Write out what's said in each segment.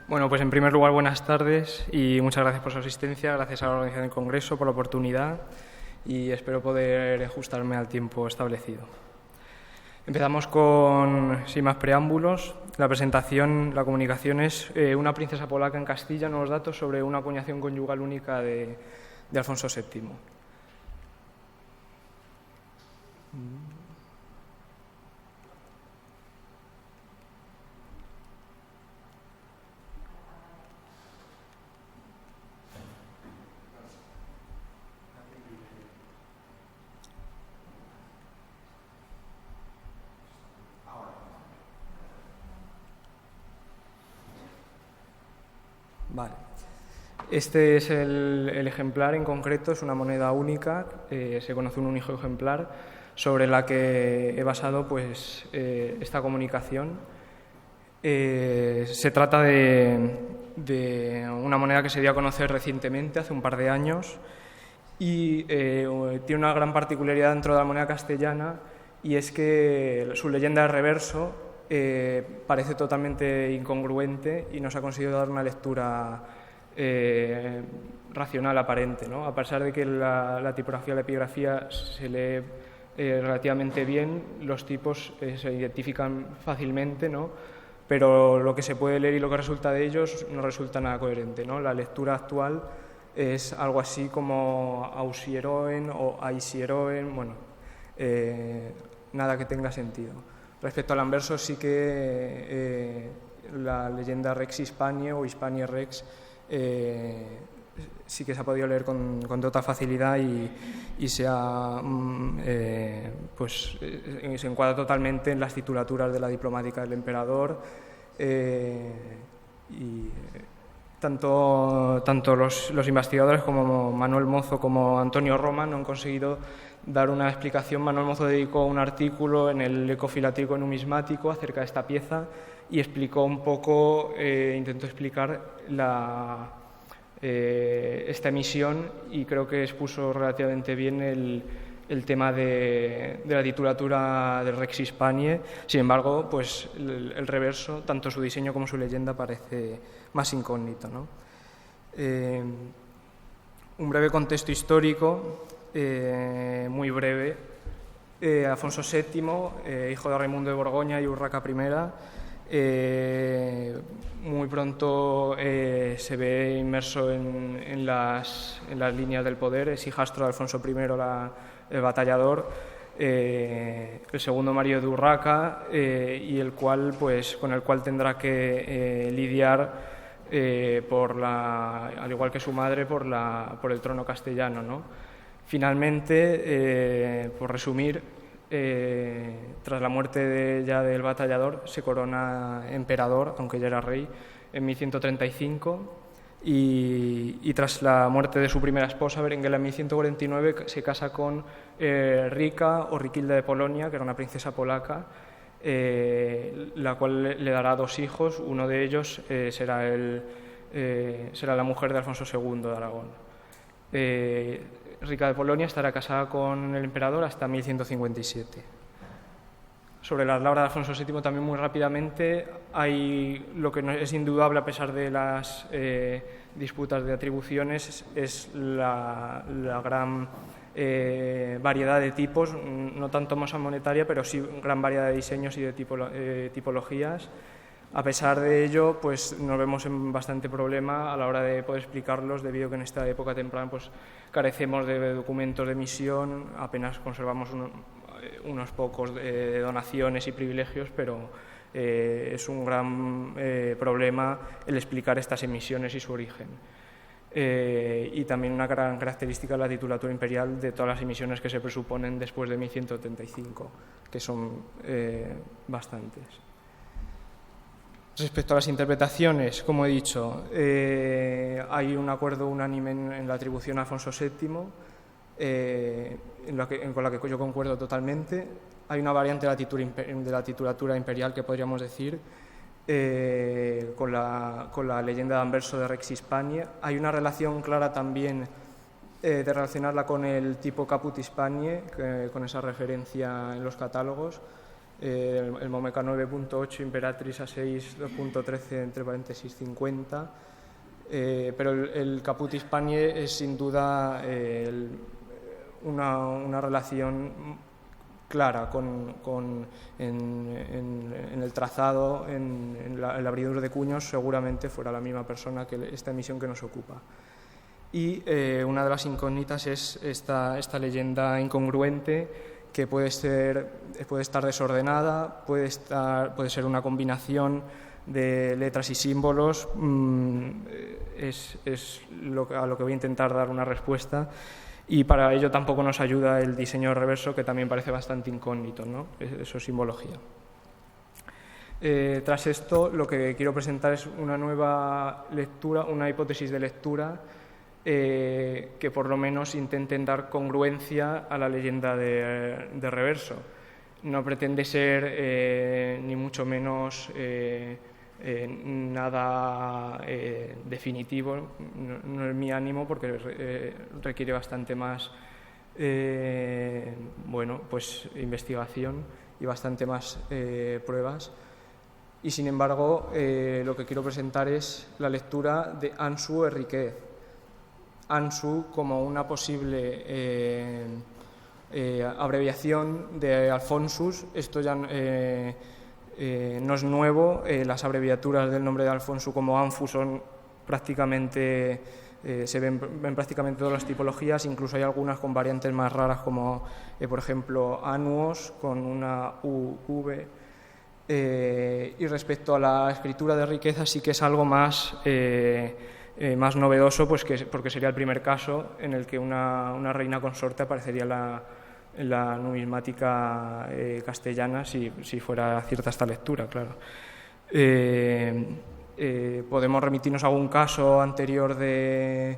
Bueno, pues en primer lugar, buenas tardes y muchas gracias por su asistencia, gracias a la organización del Congreso por la oportunidad y espero poder ajustarme al tiempo establecido. Empezamos con, sin más preámbulos, la presentación, la comunicación es Una princesa polaca en Castilla, nuevos datos sobre una acuñación conyugal única de Alfonso VII. Vale. Este es el ejemplar en concreto, es una moneda única, se conoce un único ejemplar sobre la que he basado pues, esta comunicación. Se trata de una moneda que se dio a conocer recientemente, hace un par de años, y tiene una gran particularidad dentro de la moneda castellana, y es que su leyenda de reverso parece totalmente incongruente y no se ha conseguido dar una lectura racional aparente, ¿no? A pesar de que la tipografía y la epigrafía se lee relativamente bien, los tipos se identifican fácilmente, ¿no? Pero lo que se puede leer y lo que resulta de ellos no resulta nada coherente, ¿no? La lectura actual es algo así como Ausieroen o Aisieroen, bueno, nada que tenga sentido. Respecto al anverso, sí que la leyenda Rex Hispaniae o Hispaniae Rex sí que se ha podido leer con total facilidad y se encuadra totalmente en las titulaturas de la diplomática del emperador. Tanto los investigadores como Manuel Mozo como Antonio Roma no han conseguido dar una explicación. Manuel Mozo dedicó un artículo en el Ecofilatrico Numismático acerca de esta pieza y explicó un poco, intentó explicar esta emisión, y creo que expuso relativamente bien el tema de la titulatura del Rex Hispaniae. Sin embargo, pues el reverso, tanto su diseño como su leyenda, parece más incógnito, ¿no? Un breve contexto histórico, muy breve. Alfonso VII, hijo de Raimundo de Borgoña y Urraca I, muy pronto se ve inmerso en las líneas del poder. Es hijastro de Alfonso I, el batallador, el segundo marido de Urraca, y con el cual tendrá que lidiar, al igual que su madre, por el trono castellano, ¿no? Finalmente, por resumir, tras la muerte del batallador, se corona emperador, aunque ya era rey, en 1135, y tras la muerte de su primera esposa, Berenguela, en 1149, se casa con Rica o Riquilda de Polonia, que era una princesa polaca, la cual le dará dos hijos. Uno de ellos será la mujer de Alfonso II de Aragón. Rica de Polonia estará casada con el emperador hasta 1157. Sobre las labras de Alfonso VII, también muy rápidamente, hay lo que no es indudable a pesar de las disputas de atribuciones, es la gran variedad de tipos, no tanto masa monetaria, pero sí gran variedad de diseños y de tipologías. A pesar de ello, pues nos vemos en bastante problema a la hora de poder explicarlos, debido a que en esta época temprana pues carecemos de documentos de emisión, apenas conservamos unos pocos de donaciones y privilegios, pero es un gran problema el explicar estas emisiones y su origen. Y también una gran característica de la titulatura imperial de todas las emisiones que se presuponen después de 1135, que son bastantes. Respecto a las interpretaciones, como he dicho, hay un acuerdo unánime en la atribución a Alfonso VII, con la que yo concuerdo totalmente. Hay una variante de la titulatura imperial que podríamos decir, con la leyenda de anverso de Rex Hispaniae. Hay una relación clara también de relacionarla con el tipo Caput Hispaniae, con esa referencia en los catálogos. el Momeca 9.8, Imperatriz A6 2.13 entre paréntesis 50, pero el Caput Hispaniae es sin duda una relación clara en el trazado, en el abridor de cuños, seguramente fuera la misma persona que esta emisión que nos ocupa. Y una de las incógnitas es esta leyenda incongruente, que puede estar desordenada, puede ser una combinación de letras y símbolos. Es a lo que voy a intentar dar una respuesta, y para ello tampoco nos ayuda el diseño de reverso, que también parece bastante incógnito, ¿no? Eso es simbología. Tras esto, lo que quiero presentar es una nueva lectura, una hipótesis de lectura que por lo menos intenten dar congruencia a la leyenda de reverso. No pretende ser ni mucho menos nada definitivo, no es mi ánimo, porque requiere bastante más pues investigación y bastante más pruebas. Y sin embargo, lo que quiero presentar es la lectura de Ansu Enríquez. Ansu como una posible abreviación de Alfonsus. Esto ya no es nuevo. Las abreviaturas del nombre de Alfonso como Anfu son prácticamente, se ven prácticamente todas las tipologías, incluso hay algunas con variantes más raras, como por ejemplo Anuos con una UV. Y respecto a la escritura de Riqueza, sí que es algo más novedoso, pues porque sería el primer caso en el que una reina consorte aparecería en la numismática castellana, si fuera cierta esta lectura, claro. Podemos remitirnos a algún caso anterior de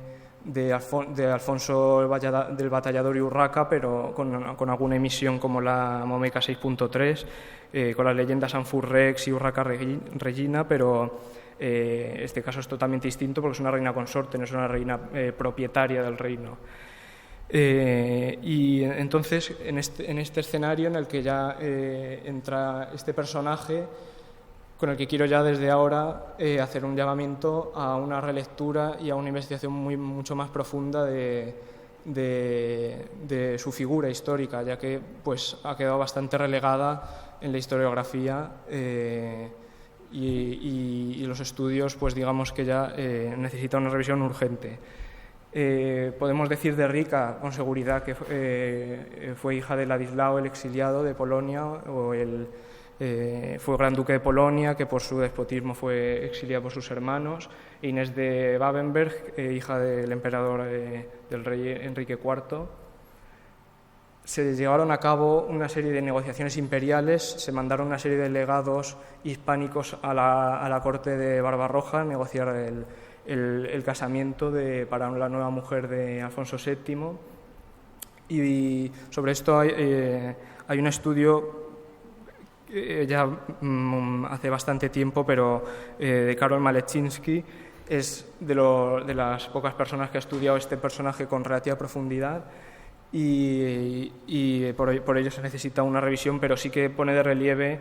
Alfonso del Batallador y Urraca, pero con alguna emisión como la Momeca 6.3, con las leyendas Anfur Rex y Urraca Regina, pero este caso es totalmente distinto porque es una reina consorte, no es una reina propietaria del reino. Y entonces, en este escenario en el que ya entra este personaje, con el que quiero ya desde ahora hacer un llamamiento a una relectura y a una investigación mucho más profunda de su figura histórica, ya que pues ha quedado bastante relegada en la historiografía, y los estudios, pues digamos que ya necesita una revisión urgente. Podemos decir de Rica con seguridad que fue hija de Ladislao el exiliado de Polonia, o fue gran duque de Polonia, que por su despotismo fue exiliado por sus hermanos. Inés de Babenberg, hija del emperador del rey Enrique IV. Se llevaron a cabo una serie de negociaciones imperiales, se mandaron una serie de legados hispánicos a la corte de Barbarroja a negociar el casamiento para la nueva mujer de Alfonso VII. Y sobre esto hay un estudio ya hace bastante tiempo, pero de Karol Malechinsky. Es de las pocas personas que ha estudiado este personaje con relativa profundidad, y por ello se necesita una revisión, pero sí que pone de relieve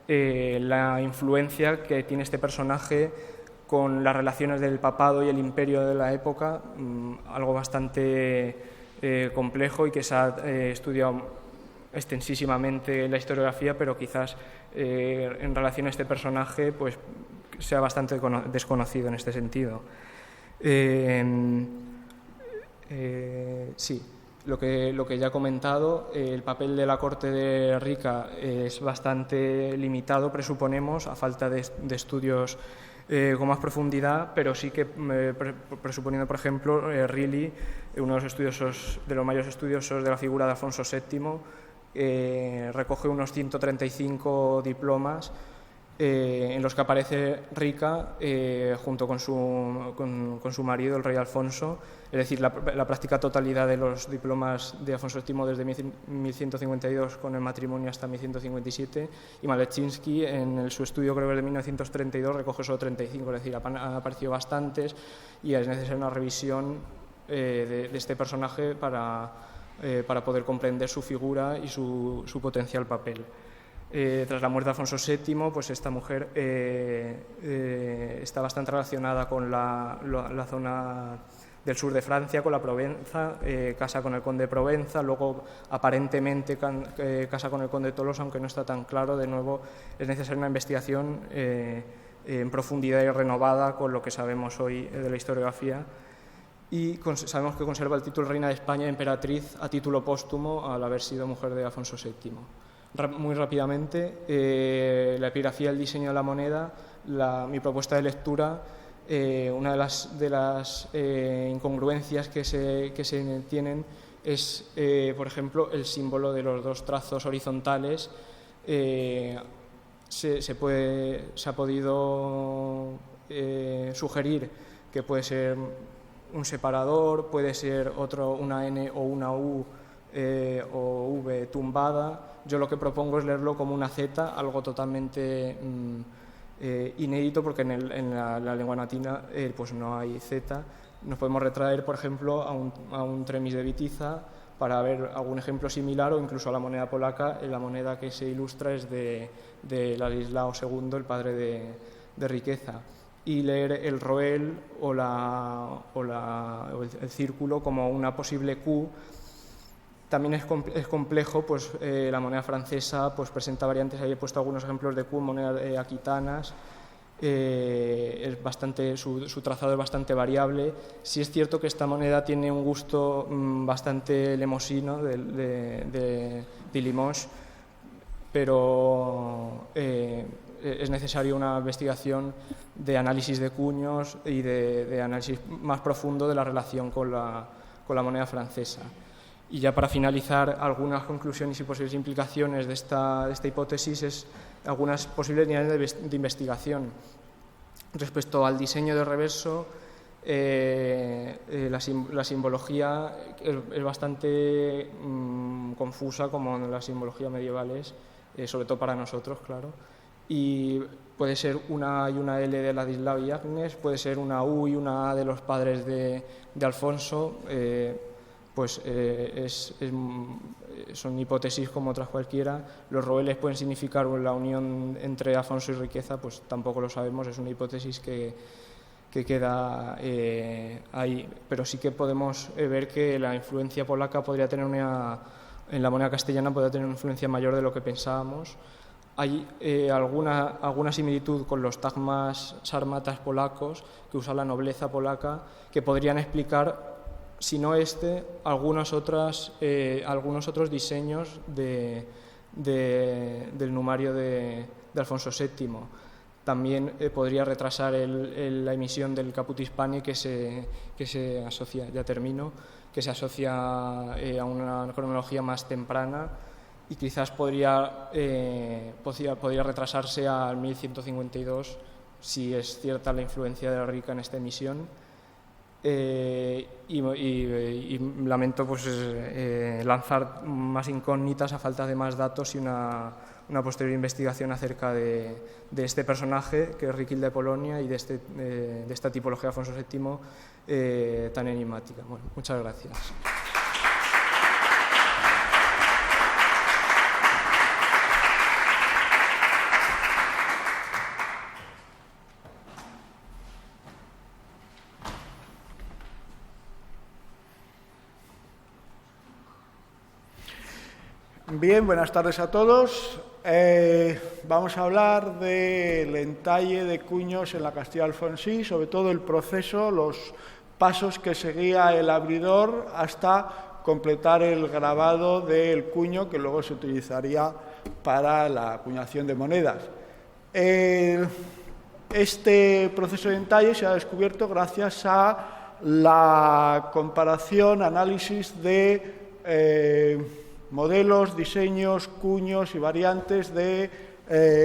la influencia que tiene este personaje con las relaciones del papado y el imperio de la época, algo bastante complejo y que se ha estudiado extensísimamente en la historiografía, pero quizás en relación a este personaje pues sea bastante desconocido en este sentido. Sí, lo que ya he comentado, el papel de la corte de Rica es bastante limitado, presuponemos, a falta de estudios con más profundidad, pero sí que presuponiendo, por ejemplo, Reilly, uno de los mayores estudiosos de la figura de Alfonso VII, recoge unos 135 diplomas en los que aparece Rica junto con su marido, el rey Alfonso, es decir, la práctica totalidad de los diplomas de Alfonso VII desde 1152 con el matrimonio hasta 1157, y Malechinsky en su estudio, creo que de 1932, recoge solo 35, es decir, han aparecido bastantes, y es necesaria una revisión de este personaje para poder comprender su figura y su potencial papel. Tras la muerte de Alfonso VII, pues esta mujer está bastante relacionada con la zona del sur de Francia, con la Provenza, casa con el conde de Provenza, luego aparentemente casa con el conde de Tolosa, aunque no está tan claro. De nuevo, es necesaria una investigación en profundidad y renovada con lo que sabemos hoy de la historiografía. Y sabemos que conserva el título de reina de España, emperatriz, a título póstumo, al haber sido mujer de Alfonso VII. Muy rápidamente, la epigrafía, el diseño de la moneda, mi propuesta de lectura. Una de las incongruencias que se tienen es, por ejemplo, el símbolo de los dos trazos horizontales. Se ha podido sugerir que puede ser un separador, puede ser una N o una U o V tumbada. Yo lo que propongo es leerlo como una Z, algo totalmente inédito, porque en la lengua latina pues no hay Z. Nos podemos retraer, por ejemplo, a un Tremis de Witiza para ver algún ejemplo similar, o incluso a la moneda polaca. La moneda que se ilustra es de Ladislao II, el padre de riqueza, y leer el roel o el círculo como una posible Q. También es complejo, pues la moneda francesa pues presenta variantes. Ahí he puesto algunos ejemplos de Q, monedas aquitanas. Su trazado es bastante variable. Sí es cierto que esta moneda tiene un gusto bastante lemosino de Limoges, pero es necesaria una investigación de análisis de cuños y de análisis más profundo de la relación con la moneda francesa. Y ya para finalizar, algunas conclusiones y posibles implicaciones de esta hipótesis es algunas posibles líneas de investigación. Respecto al diseño de reverso, la simbología es bastante confusa, como en las simbologías medievales, sobre todo para nosotros, claro. Y puede ser una A y una L de Ladislao y Agnes, puede ser una U y una A de los padres de Alfonso. Son hipótesis como otras cualquiera. Los roeles pueden significar la unión entre Alfonso y riqueza, pues tampoco lo sabemos, es una hipótesis que queda ahí, pero sí que podemos ver que la influencia polaca podría tener en la moneda castellana podría tener una influencia mayor de lo que pensábamos. Hay alguna similitud con los tagmas sarmatas polacos que usa la nobleza polaca, que podrían explicar, si no algunos otros diseños del numario de Alfonso VII. También podría retrasar la emisión del Caput Hispani, que se asocia, ya termino, que se asocia a una cronología más temprana, y quizás podría retrasarse al 1152, si es cierta la influencia de Rica en esta emisión. Y lamento lanzar más incógnitas a falta de más datos y una posterior investigación acerca de este personaje, que es Riquilda de Polonia, y de esta tipología de Alfonso VII tan enigmática. Bueno, muchas gracias. Bien, buenas tardes a todos. Vamos a hablar del entalle de cuños en la Castilla alfonsí, sobre todo el proceso, los pasos que seguía el abridor hasta completar el grabado del cuño, que luego se utilizaría para la acuñación de monedas. Este proceso de entalle se ha descubierto gracias a la comparación, análisis de modelos, diseños, cuños y variantes de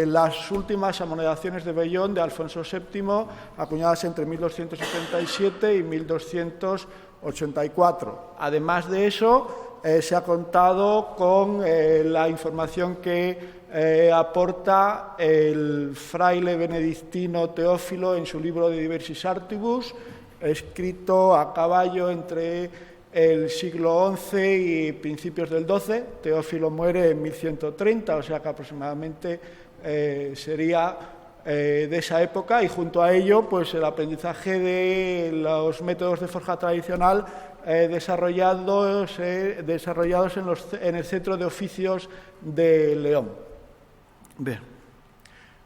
las últimas amonedaciones de vellón de Alfonso VII, acuñadas entre 1277 y 1284. Además de eso, se ha contado con la información que aporta el fraile benedictino Teófilo en su libro de Diversis Artibus, escrito a caballo entre el siglo XI y principios del XII. Teófilo muere en 1130, o sea que aproximadamente sería de esa época, y junto a ello pues el aprendizaje de los métodos de forja tradicional desarrollados en el Centro de Oficios de León. Bien,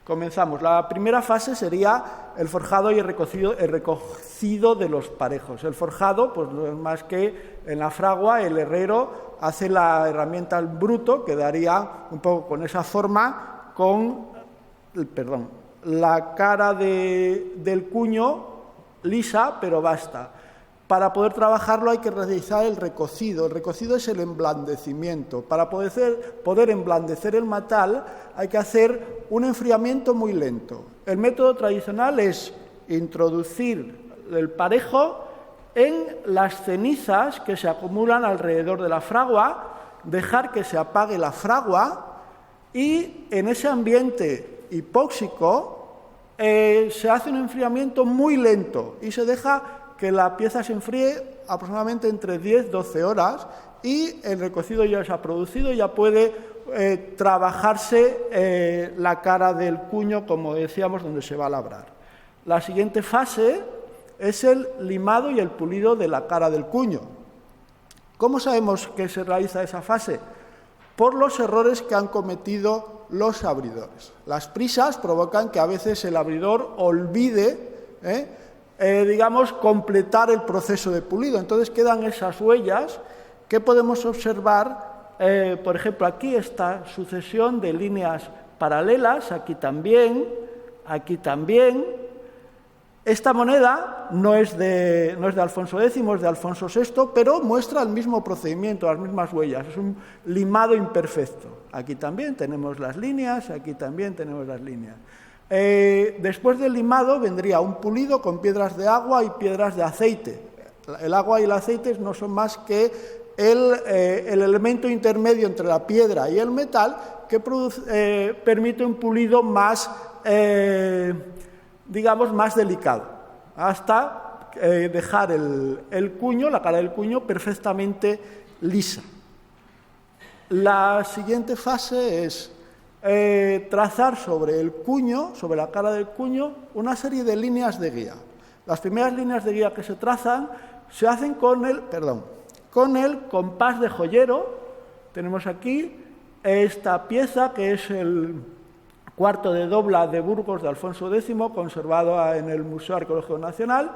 comenzamos. La primera fase sería el forjado y el recocido de los parejos. El forjado, pues no es más que en la fragua el herrero hace la herramienta al bruto, que daría un poco con esa forma, con la cara del cuño lisa, pero basta. Para poder trabajarlo hay que realizar el recocido. El recocido es el emblandecimiento. Para poder emblandecer el metal hay que hacer un enfriamiento muy lento. El método tradicional es introducir el parejo en las cenizas que se acumulan alrededor de la fragua, dejar que se apague la fragua y en ese ambiente hipóxico se hace un enfriamiento muy lento y se deja que la pieza se enfríe aproximadamente entre 10-12 horas y el recocido ya se ha producido y ya puede trabajarse la cara del cuño, como decíamos, donde se va a labrar. La siguiente fase es el limado y el pulido de la cara del cuño. ¿Cómo sabemos que se realiza esa fase? Por los errores que han cometido los abridores. Las prisas provocan que a veces el abridor olvide completar el proceso de pulido. Entonces quedan esas huellas que podemos observar, por ejemplo, aquí esta sucesión de líneas paralelas, aquí también. Esta moneda no es de Alfonso X, es de Alfonso VI, pero muestra el mismo procedimiento, las mismas huellas. Es un limado imperfecto. Aquí también tenemos las líneas, aquí también tenemos las líneas. Después del limado vendría un pulido con piedras de agua y piedras de aceite. El agua y el aceite no son más que el elemento intermedio entre la piedra y el metal que permite un pulido más, más delicado, hasta dejar el cuño, la cara del cuño, perfectamente lisa. La siguiente fase es trazar sobre el cuño, sobre la cara del cuño, una serie de líneas de guía. Las primeras líneas de guía que se trazan se hacen con el compás de joyero. Tenemos aquí esta pieza que es el cuarto de dobla de Burgos de Alfonso X, conservado en el Museo Arqueológico Nacional.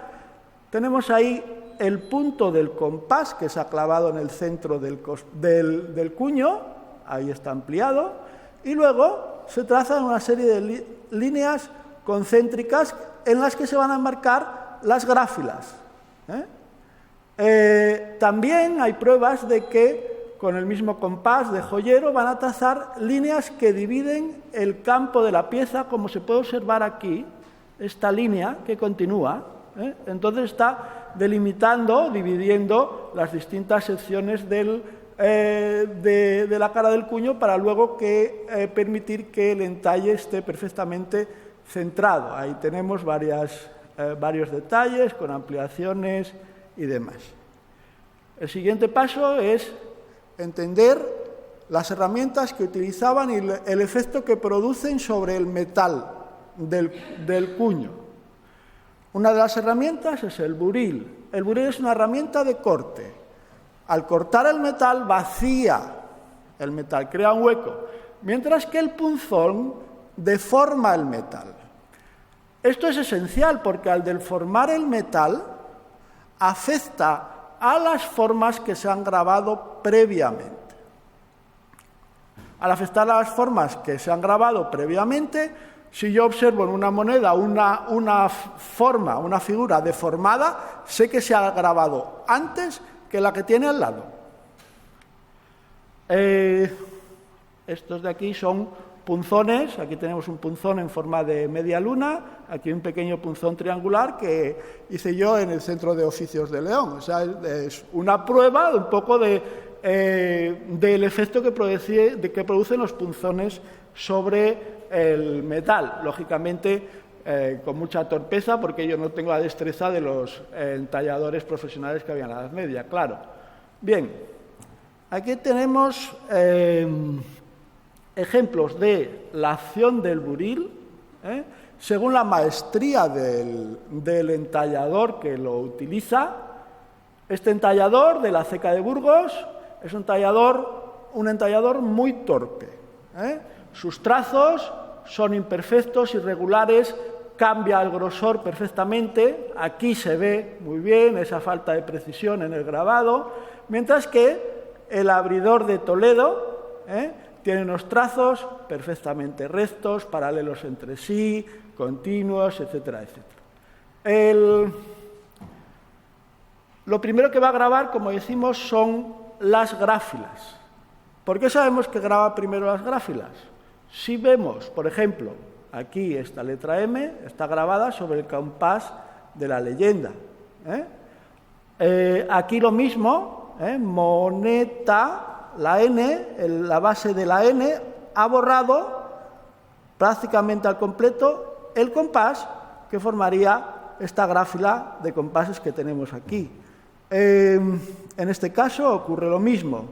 Tenemos ahí el punto del compás que se ha clavado en el centro del cuño, ahí está ampliado. Y luego se trazan una serie de líneas concéntricas en las que se van a enmarcar las gráfilas. También hay pruebas de que con el mismo compás de joyero van a trazar líneas que dividen el campo de la pieza, como se puede observar aquí, esta línea que continúa. Entonces está delimitando, dividiendo las distintas secciones de la cara del cuño para luego permitir que el entalle esté perfectamente centrado. Ahí tenemos varios detalles con ampliaciones y demás. El siguiente paso es entender las herramientas que utilizaban y el efecto que producen sobre el metal del cuño. Una de las herramientas es el buril. El buril es una herramienta de corte. Al cortar el metal, vacía el metal, crea un hueco, mientras que el punzón deforma el metal. Esto es esencial porque al deformar el metal afecta a las formas que se han grabado previamente. Al afectar a las formas que se han grabado previamente, si yo observo en una moneda una forma, una figura deformada, sé que se ha grabado antes que la que tiene al lado. Estos de aquí son punzones. Aquí tenemos un punzón en forma de media luna, aquí un pequeño punzón triangular que hice yo en el Centro de Oficios de León. O sea, es una prueba un poco del efecto que producen los punzones sobre el metal. Lógicamente, con mucha torpeza, porque yo no tengo la destreza de los entalladores profesionales que había en la Edad Media, claro. Bien, aquí tenemos ejemplos de la acción del buril, según la maestría del entallador que lo utiliza. Este entallador de la Ceca de Burgos es un entallador muy torpe. Sus trazos son imperfectos, irregulares, cambia el grosor perfectamente. Aquí se ve muy bien esa falta de precisión en el grabado, mientras que el abridor de Toledo tiene unos trazos perfectamente rectos, paralelos entre sí, continuos, etcétera, etcétera. Lo primero que va a grabar, como decimos, son las gráfilas. ¿Por qué sabemos que graba primero las gráfilas? Si vemos, por ejemplo, aquí esta letra M está grabada sobre el compás de la leyenda. Aquí lo mismo, moneta, la N, la base de la N, ha borrado prácticamente al completo el compás que formaría esta gráfila de compases que tenemos aquí. En este caso ocurre lo mismo.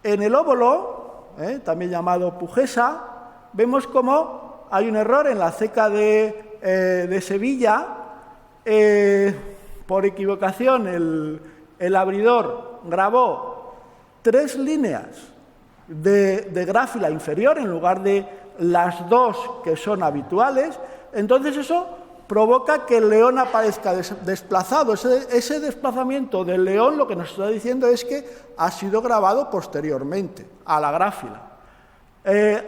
En el óbolo, también llamado Pugesa, vemos cómo hay un error en la Ceca de Sevilla. Por equivocación, el abridor grabó 3 líneas de gráfila inferior en lugar de las 2 que son habituales. Entonces eso provoca que el león aparezca desplazado. Ese desplazamiento del león lo que nos está diciendo es que ha sido grabado posteriormente a la gráfila.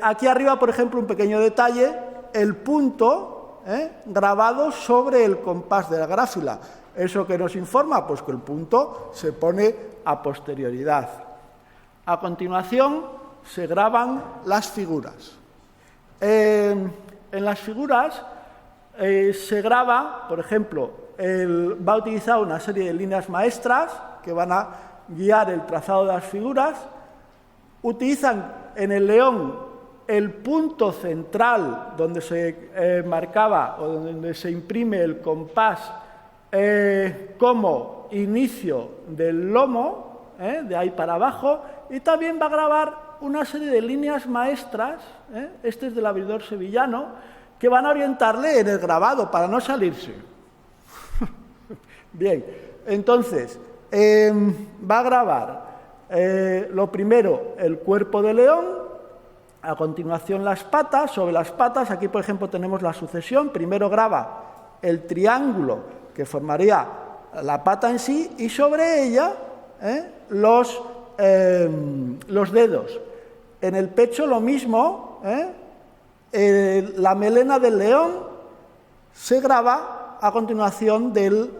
Aquí arriba, por ejemplo, un pequeño detalle, el punto grabado sobre el compás de la gráfila. ¿Eso que nos informa? Pues que el punto se pone a posterioridad. A continuación se graban las figuras. En las figuras se graba, por ejemplo, va a utilizar una serie de líneas maestras que van a guiar el trazado de las figuras. Utilizan en el león el punto central donde se marcaba o donde se imprime el compás como inicio del lomo, de ahí para abajo, y también va a grabar una serie de líneas maestras, este es del abridor sevillano, que van a orientarle en el grabado para no salirse. Bien, entonces, va a grabar lo primero el cuerpo del león, a continuación las patas. Sobre las patas, aquí por ejemplo tenemos la sucesión. Primero graba el triángulo que formaría la pata en sí y sobre ella los dedos. En el pecho lo mismo, la melena del león se graba a continuación del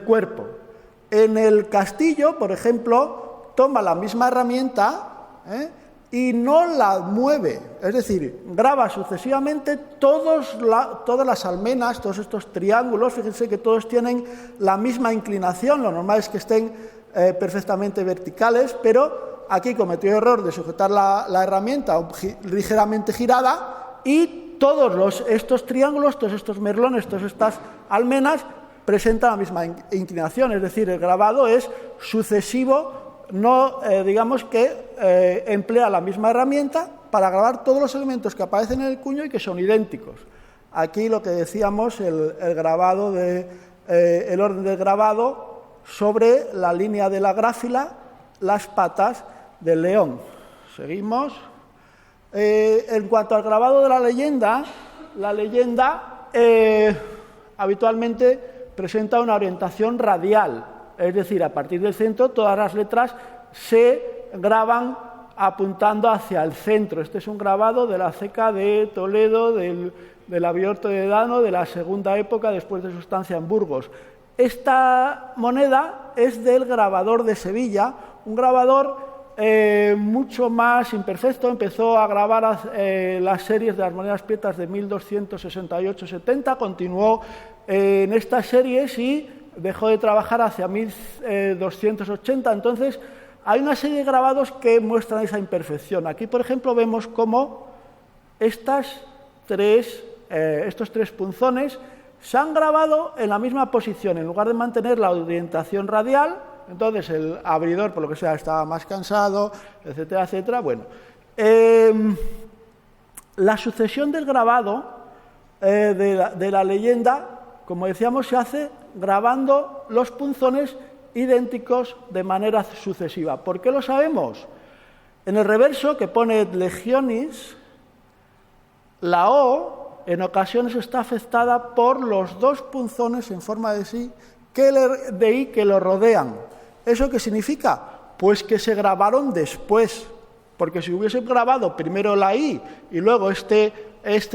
cuerpo. En el castillo, por ejemplo, toma la misma herramienta y no la mueve, es decir, graba sucesivamente todas las almenas, todos estos triángulos. Fíjense que todos tienen la misma inclinación, lo normal es que estén perfectamente verticales, pero aquí cometió el error de sujetar la herramienta ligeramente girada y todos estos triángulos, todos estos merlones, todas estas almenas presentan la misma inclinación, es decir, el grabado es sucesivo, no digamos que emplea la misma herramienta para grabar todos los elementos que aparecen en el cuño y que son idénticos. Aquí lo que decíamos, el orden del grabado sobre la línea de la gráfila, las patas del león. Seguimos. En cuanto al grabado de la leyenda habitualmente presenta una orientación radial, es decir, a partir del centro todas las letras se graban apuntando hacia el centro. Este es un grabado de la Ceca de Toledo, del abridor toledano de la segunda época después de su estancia en Burgos. Esta moneda es del grabador de Sevilla, un grabador mucho más imperfecto. Empezó a grabar las series de las monedas prietas de 1268-70, continuó en estas series y dejó de trabajar hacia 1280. Entonces, hay una serie de grabados que muestran esa imperfección. Aquí, por ejemplo, vemos cómo estos tres punzones se han grabado en la misma posición, en lugar de mantener la orientación radial. Entonces el abridor, por lo que sea, estaba más cansado, etcétera, etcétera. Bueno, la sucesión del grabado de la leyenda, como decíamos, se hace grabando los punzones idénticos de manera sucesiva. ¿Por qué lo sabemos? En el reverso, que pone Legionis, la O en ocasiones está afectada por los dos punzones en forma de I que lo rodean. ¿Eso qué significa? Pues que se grabaron después, porque si hubiese grabado primero la I y luego este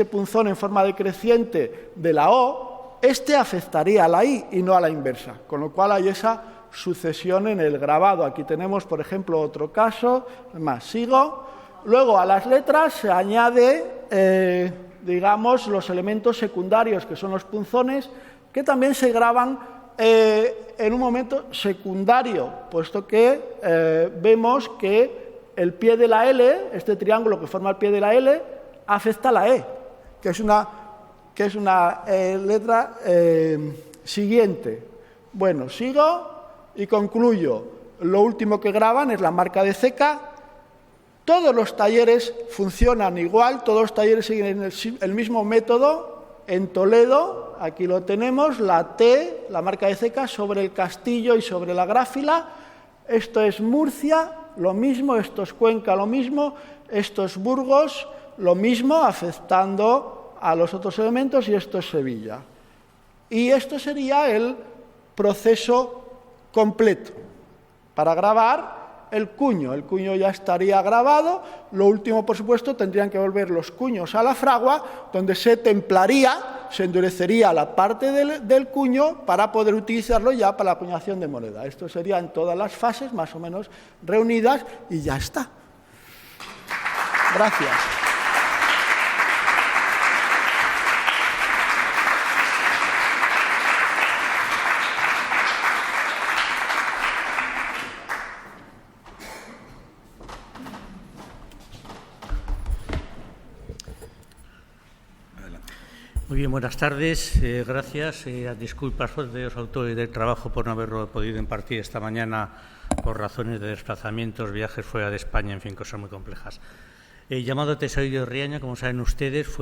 punzón en forma decreciente de la O, afectaría a la I y no a la inversa, con lo cual hay esa sucesión en el grabado. Aquí tenemos, por ejemplo, otro caso, más, sigo. Luego a las letras se añade, digamos, los elementos secundarios, que son los punzones, que también se graban en un momento secundario, puesto que vemos que el pie de la L, este triángulo que forma el pie de la L, afecta a la E, que es una letra siguiente. Bueno, sigo y concluyo. Lo último que graban es la marca de ceca. Todos los talleres funcionan igual, todos los talleres siguen el mismo método. En Toledo, aquí lo tenemos, la T, la marca de ceca, sobre el castillo y sobre la gráfila. Esto es Murcia, lo mismo, esto es Cuenca, lo mismo, esto es Burgos, lo mismo, afectando a los otros elementos, y esto es Sevilla. Y esto sería el proceso completo para grabar el cuño. El cuño ya estaría grabado. Lo último, por supuesto, tendrían que volver los cuños a la fragua, donde se templaría, se endurecería la parte del cuño para poder utilizarlo ya para la acuñación de moneda. Esto sería en todas las fases, más o menos reunidas, y ya está. Gracias. Muy bien, buenas tardes. Gracias. Disculpas de los autores del trabajo por no haberlo podido impartir esta mañana por razones de desplazamientos, viajes fuera de España, en fin, cosas muy complejas. El llamado Tesorillo de Riaño, como saben ustedes, es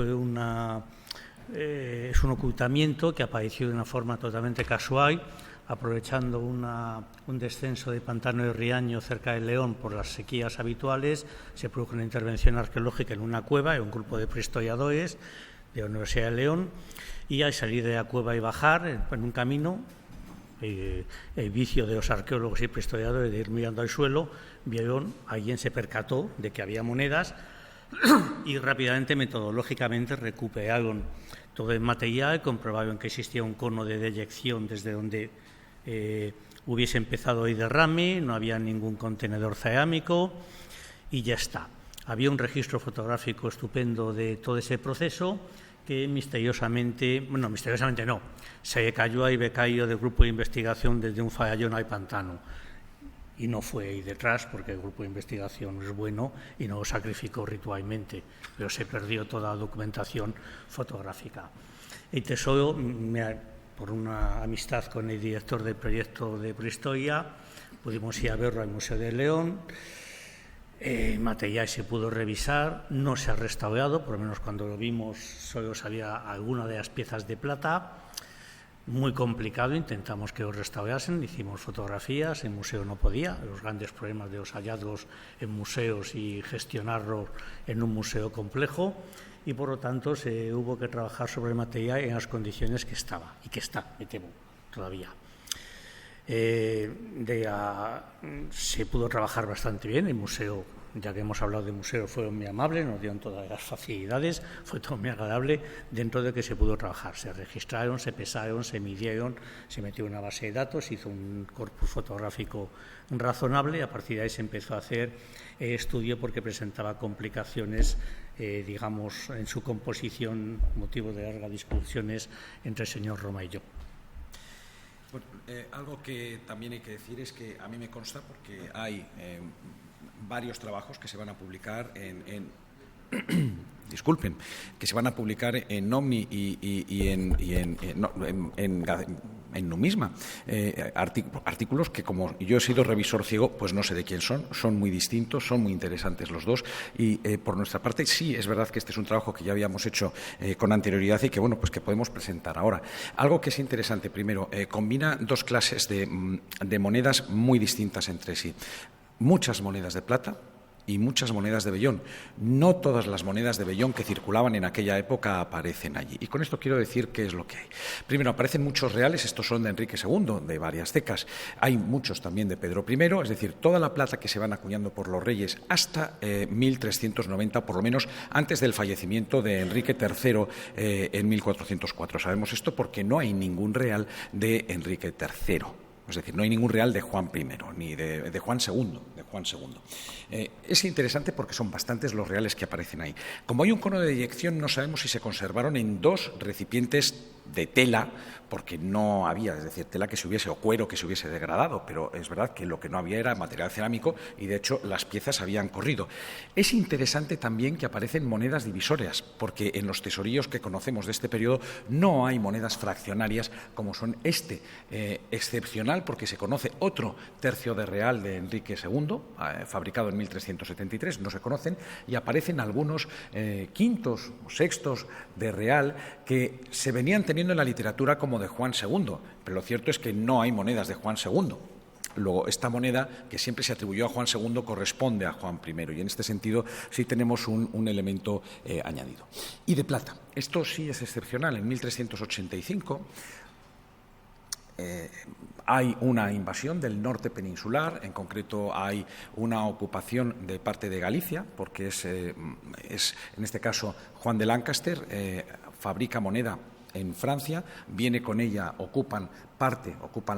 un ocultamiento que apareció de una forma totalmente casual, aprovechando un descenso de pantano de Riaño cerca de León por las sequías habituales. Se produjo una intervención arqueológica en una cueva, en un grupo de prehistoriadores de la Universidad de León, y al salir de la cueva y bajar en un camino, el vicio de los arqueólogos y prehistoriadores de ir mirando al suelo, alguien se percató de que había monedas y rápidamente, metodológicamente, recuperaron todo el material, comprobaron que existía un cono de deyección desde donde hubiese empezado el derrame, no había ningún contenedor cerámico y ya está. Había un registro fotográfico estupendo de todo ese proceso que misteriosamente no, se cayó al becario del grupo de investigación desde un farallón al pantano. Y no fue ahí detrás, porque el grupo de investigación es bueno y no lo sacrificó ritualmente, pero se perdió toda la documentación fotográfica. El tesoro, por una amistad con el director del proyecto de prehistoria, pudimos ir a verlo al Museo de León. El material se pudo revisar, no se ha restaurado, por lo menos cuando lo vimos solo sabía alguna de las piezas de plata. Muy complicado, intentamos que lo restaurasen, hicimos fotografías, el museo no podía, los grandes problemas de los hallazgos en museos y gestionarlos en un museo complejo, y por lo tanto se hubo que trabajar sobre el material en las condiciones que estaba, y que está, me temo, todavía. Se pudo trabajar bastante bien, el museo, ya que hemos hablado de museo, fue muy amable, nos dieron todas las facilidades, fue todo muy agradable, dentro de que se pudo trabajar. Se registraron, se pesaron, se midieron, se metió una base de datos, se hizo un corpus fotográfico razonable, y a partir de ahí se empezó a hacer estudio porque presentaba complicaciones, digamos, en su composición, motivo de largas discusiones entre el señor Roma y yo. Bueno, algo que también hay que decir es que a mí me consta, porque hay varios trabajos que se van a publicar disculpen, que se van a publicar en Omni y en Numisma, artículos que, como yo he sido revisor ciego, pues no sé de quién son muy distintos, son muy interesantes los dos, y por nuestra parte sí es verdad que este es un trabajo que ya habíamos hecho con anterioridad y que, bueno, pues que podemos presentar ahora. Algo que es interesante, primero, combina dos clases de monedas muy distintas entre sí. Muchas monedas de plata y muchas monedas de vellón. No todas las monedas de vellón que circulaban en aquella época aparecen allí. Y con esto quiero decir qué es lo que hay. Primero, aparecen muchos reales, estos son de Enrique II, de varias décadas. Hay muchos también de Pedro I, es decir, toda la plata que se van acuñando por los reyes hasta 1390, por lo menos antes del fallecimiento de Enrique III en 1404. Sabemos esto porque no hay ningún real de Enrique III. Es decir, no hay ningún real de Juan I, ni de Juan II. Es interesante porque son bastantes los reales que aparecen ahí. Como hay un cono de eyección, no sabemos si se conservaron en dos recipientes de tela, porque no había, es decir, tela que se hubiese, o cuero que se hubiese degradado, pero es verdad que lo que no había era material cerámico y, de hecho, las piezas habían corrido. Es interesante también que aparecen monedas divisorias, porque en los tesorillos que conocemos de este periodo no hay monedas fraccionarias como son excepcional, porque se conoce otro tercio de real de Enrique II, fabricado en 1373, no se conocen, y aparecen algunos quintos o sextos de real que se venían teniendo en la literatura como de Juan II, pero lo cierto es que no hay monedas de Juan II. Luego, esta moneda, que siempre se atribuyó a Juan II, corresponde a Juan I, y en este sentido sí tenemos un elemento añadido. Y de plata. Esto sí es excepcional. En 1385 hay una invasión del norte peninsular, en concreto hay una ocupación de parte de Galicia, porque es en este caso Juan de Lancaster, fabrica moneda en Francia, viene con ella, ocupan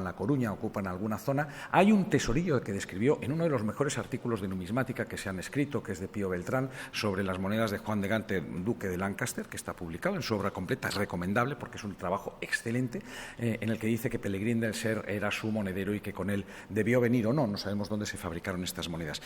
La Coruña, ocupan alguna zona. Hay un tesorillo que describió en uno de los mejores artículos de numismática que se han escrito, que es de Pío Beltrán, sobre las monedas de Juan de Gante, duque de Lancaster, que está publicado en su obra completa, es recomendable porque es un trabajo excelente, en el que dice que Pelegrín del Ser era su monedero y que con él debió venir o no sabemos dónde se fabricaron estas monedas.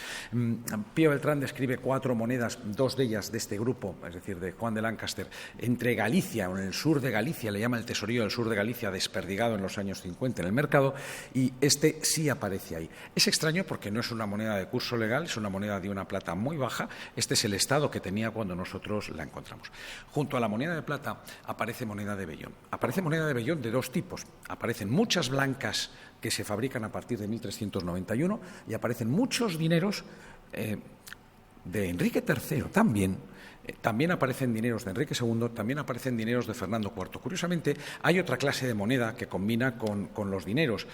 Pío Beltrán describe 4 monedas, 2 de ellas de este grupo, es decir, de Juan de Lancaster, entre Galicia, o en el sur de Galicia, le llama el tesorillo del sur de Galicia, desperdigado en los años 50 en el mercado, y este sí aparece ahí. Es extraño porque no es una moneda de curso legal, es una moneda de una plata muy baja. Este es el estado que tenía cuando nosotros la encontramos. Junto a la moneda de plata aparece moneda de vellón. Aparece moneda de vellón de 2 tipos. Aparecen muchas blancas que se fabrican a partir de 1391 y aparecen muchos dineros de Enrique III también. También aparecen dineros de Enrique II, también aparecen dineros de Fernando IV. Curiosamente, hay otra clase de moneda que combina con los dineros,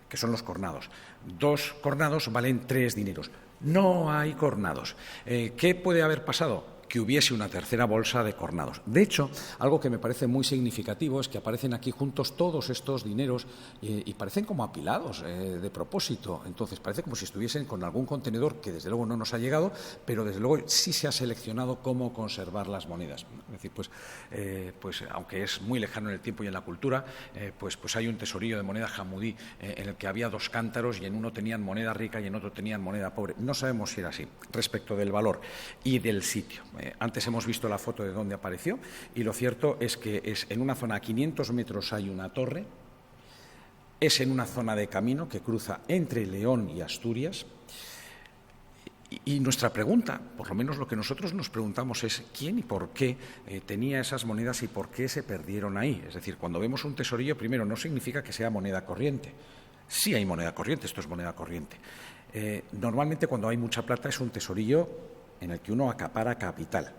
que son los cornados. 2 cornados valen 3 dineros. No hay cornados. ¿Qué puede haber pasado? Que hubiese una tercera bolsa de cornados. De hecho, algo que me parece muy significativo es que aparecen aquí juntos todos estos dineros y parecen como apilados de propósito. Entonces, parece como si estuviesen con algún contenedor que desde luego no nos ha llegado, pero desde luego sí se ha seleccionado cómo conservar las monedas. Es decir, pues aunque es muy lejano en el tiempo y en la cultura, pues hay un tesorillo de moneda jamudí en el que había 2 cántaros y en uno tenían moneda rica y en otro tenían moneda pobre. No sabemos si era así respecto del valor y del sitio. Antes hemos visto la foto de dónde apareció y lo cierto es que es en una zona a 500 metros hay una torre, es en una zona de camino que cruza entre León y Asturias y nuestra pregunta, por lo menos lo que nosotros nos preguntamos es quién y por qué tenía esas monedas y por qué se perdieron ahí. Es decir, cuando vemos un tesorillo, primero no significa que sea moneda corriente. Sí hay moneda corriente, esto es moneda corriente. Normalmente cuando hay mucha plata es un tesorillo en el que uno acapara capital.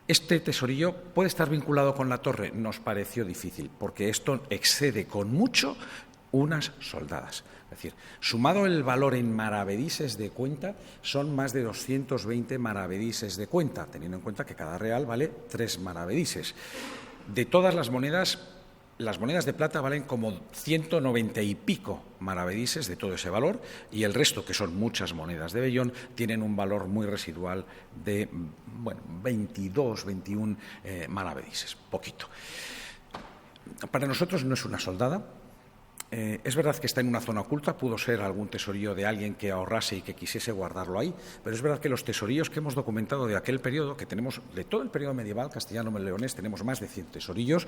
Este tesorillo puede estar vinculado con la torre, nos pareció difícil, porque esto excede con mucho unas soldadas. Es decir, sumado el valor en maravedises de cuenta, son más de 220 maravedises de cuenta, teniendo en cuenta que cada real vale 3 maravedises. De todas las monedas de plata valen como 190 y pico maravedises de todo ese valor y el resto, que son muchas monedas de vellón, tienen un valor muy residual de 22, 21 maravedises, poquito. Para nosotros no es una soldada. Es verdad que está en una zona oculta, pudo ser algún tesorillo de alguien que ahorrase y que quisiese guardarlo ahí, pero es verdad que los tesorillos que hemos documentado de aquel periodo, que tenemos de todo el periodo medieval castellano-leonés, tenemos más de 100 tesorillos,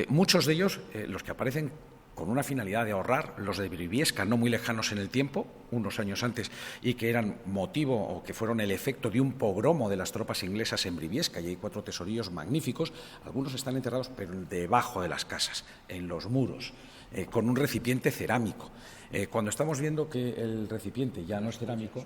muchos de ellos, los que aparecen con una finalidad de ahorrar, los de Briviesca, no muy lejanos en el tiempo, unos años antes, y que eran motivo o que fueron el efecto de un pogromo de las tropas inglesas en Briviesca, y hay 4 tesorillos magníficos, algunos están enterrados pero debajo de las casas, en los muros, con un recipiente cerámico. Cuando estamos viendo que el recipiente ya no es cerámico,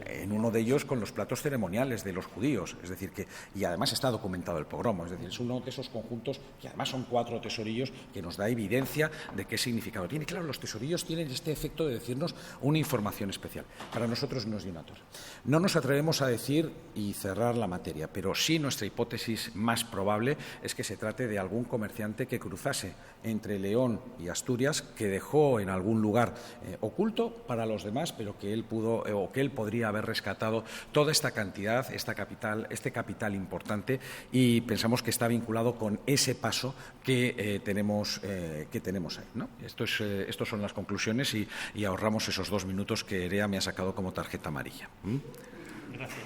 en uno de ellos con los platos ceremoniales de los judíos, es decir, que, y además está documentado el pogromo, es decir, es uno de esos conjuntos que además son 4 tesorillos que nos da evidencia de qué significado tiene. Claro, los tesorillos tienen este efecto de decirnos una información especial. Para nosotros no es de una torre. No nos atrevemos a decir y cerrar la materia, pero sí nuestra hipótesis más probable es que se trate de algún comerciante que cruzase entre León y Asturias, que dejó en algún lugar oculto para los demás, pero que él pudo o que él podría haber rescatado toda esta cantidad, este capital importante, y pensamos que está vinculado con ese paso que tenemos ahí, ¿no? Estos son las conclusiones y ahorramos esos 2 minutos que Erea me ha sacado como tarjeta amarilla. Gracias.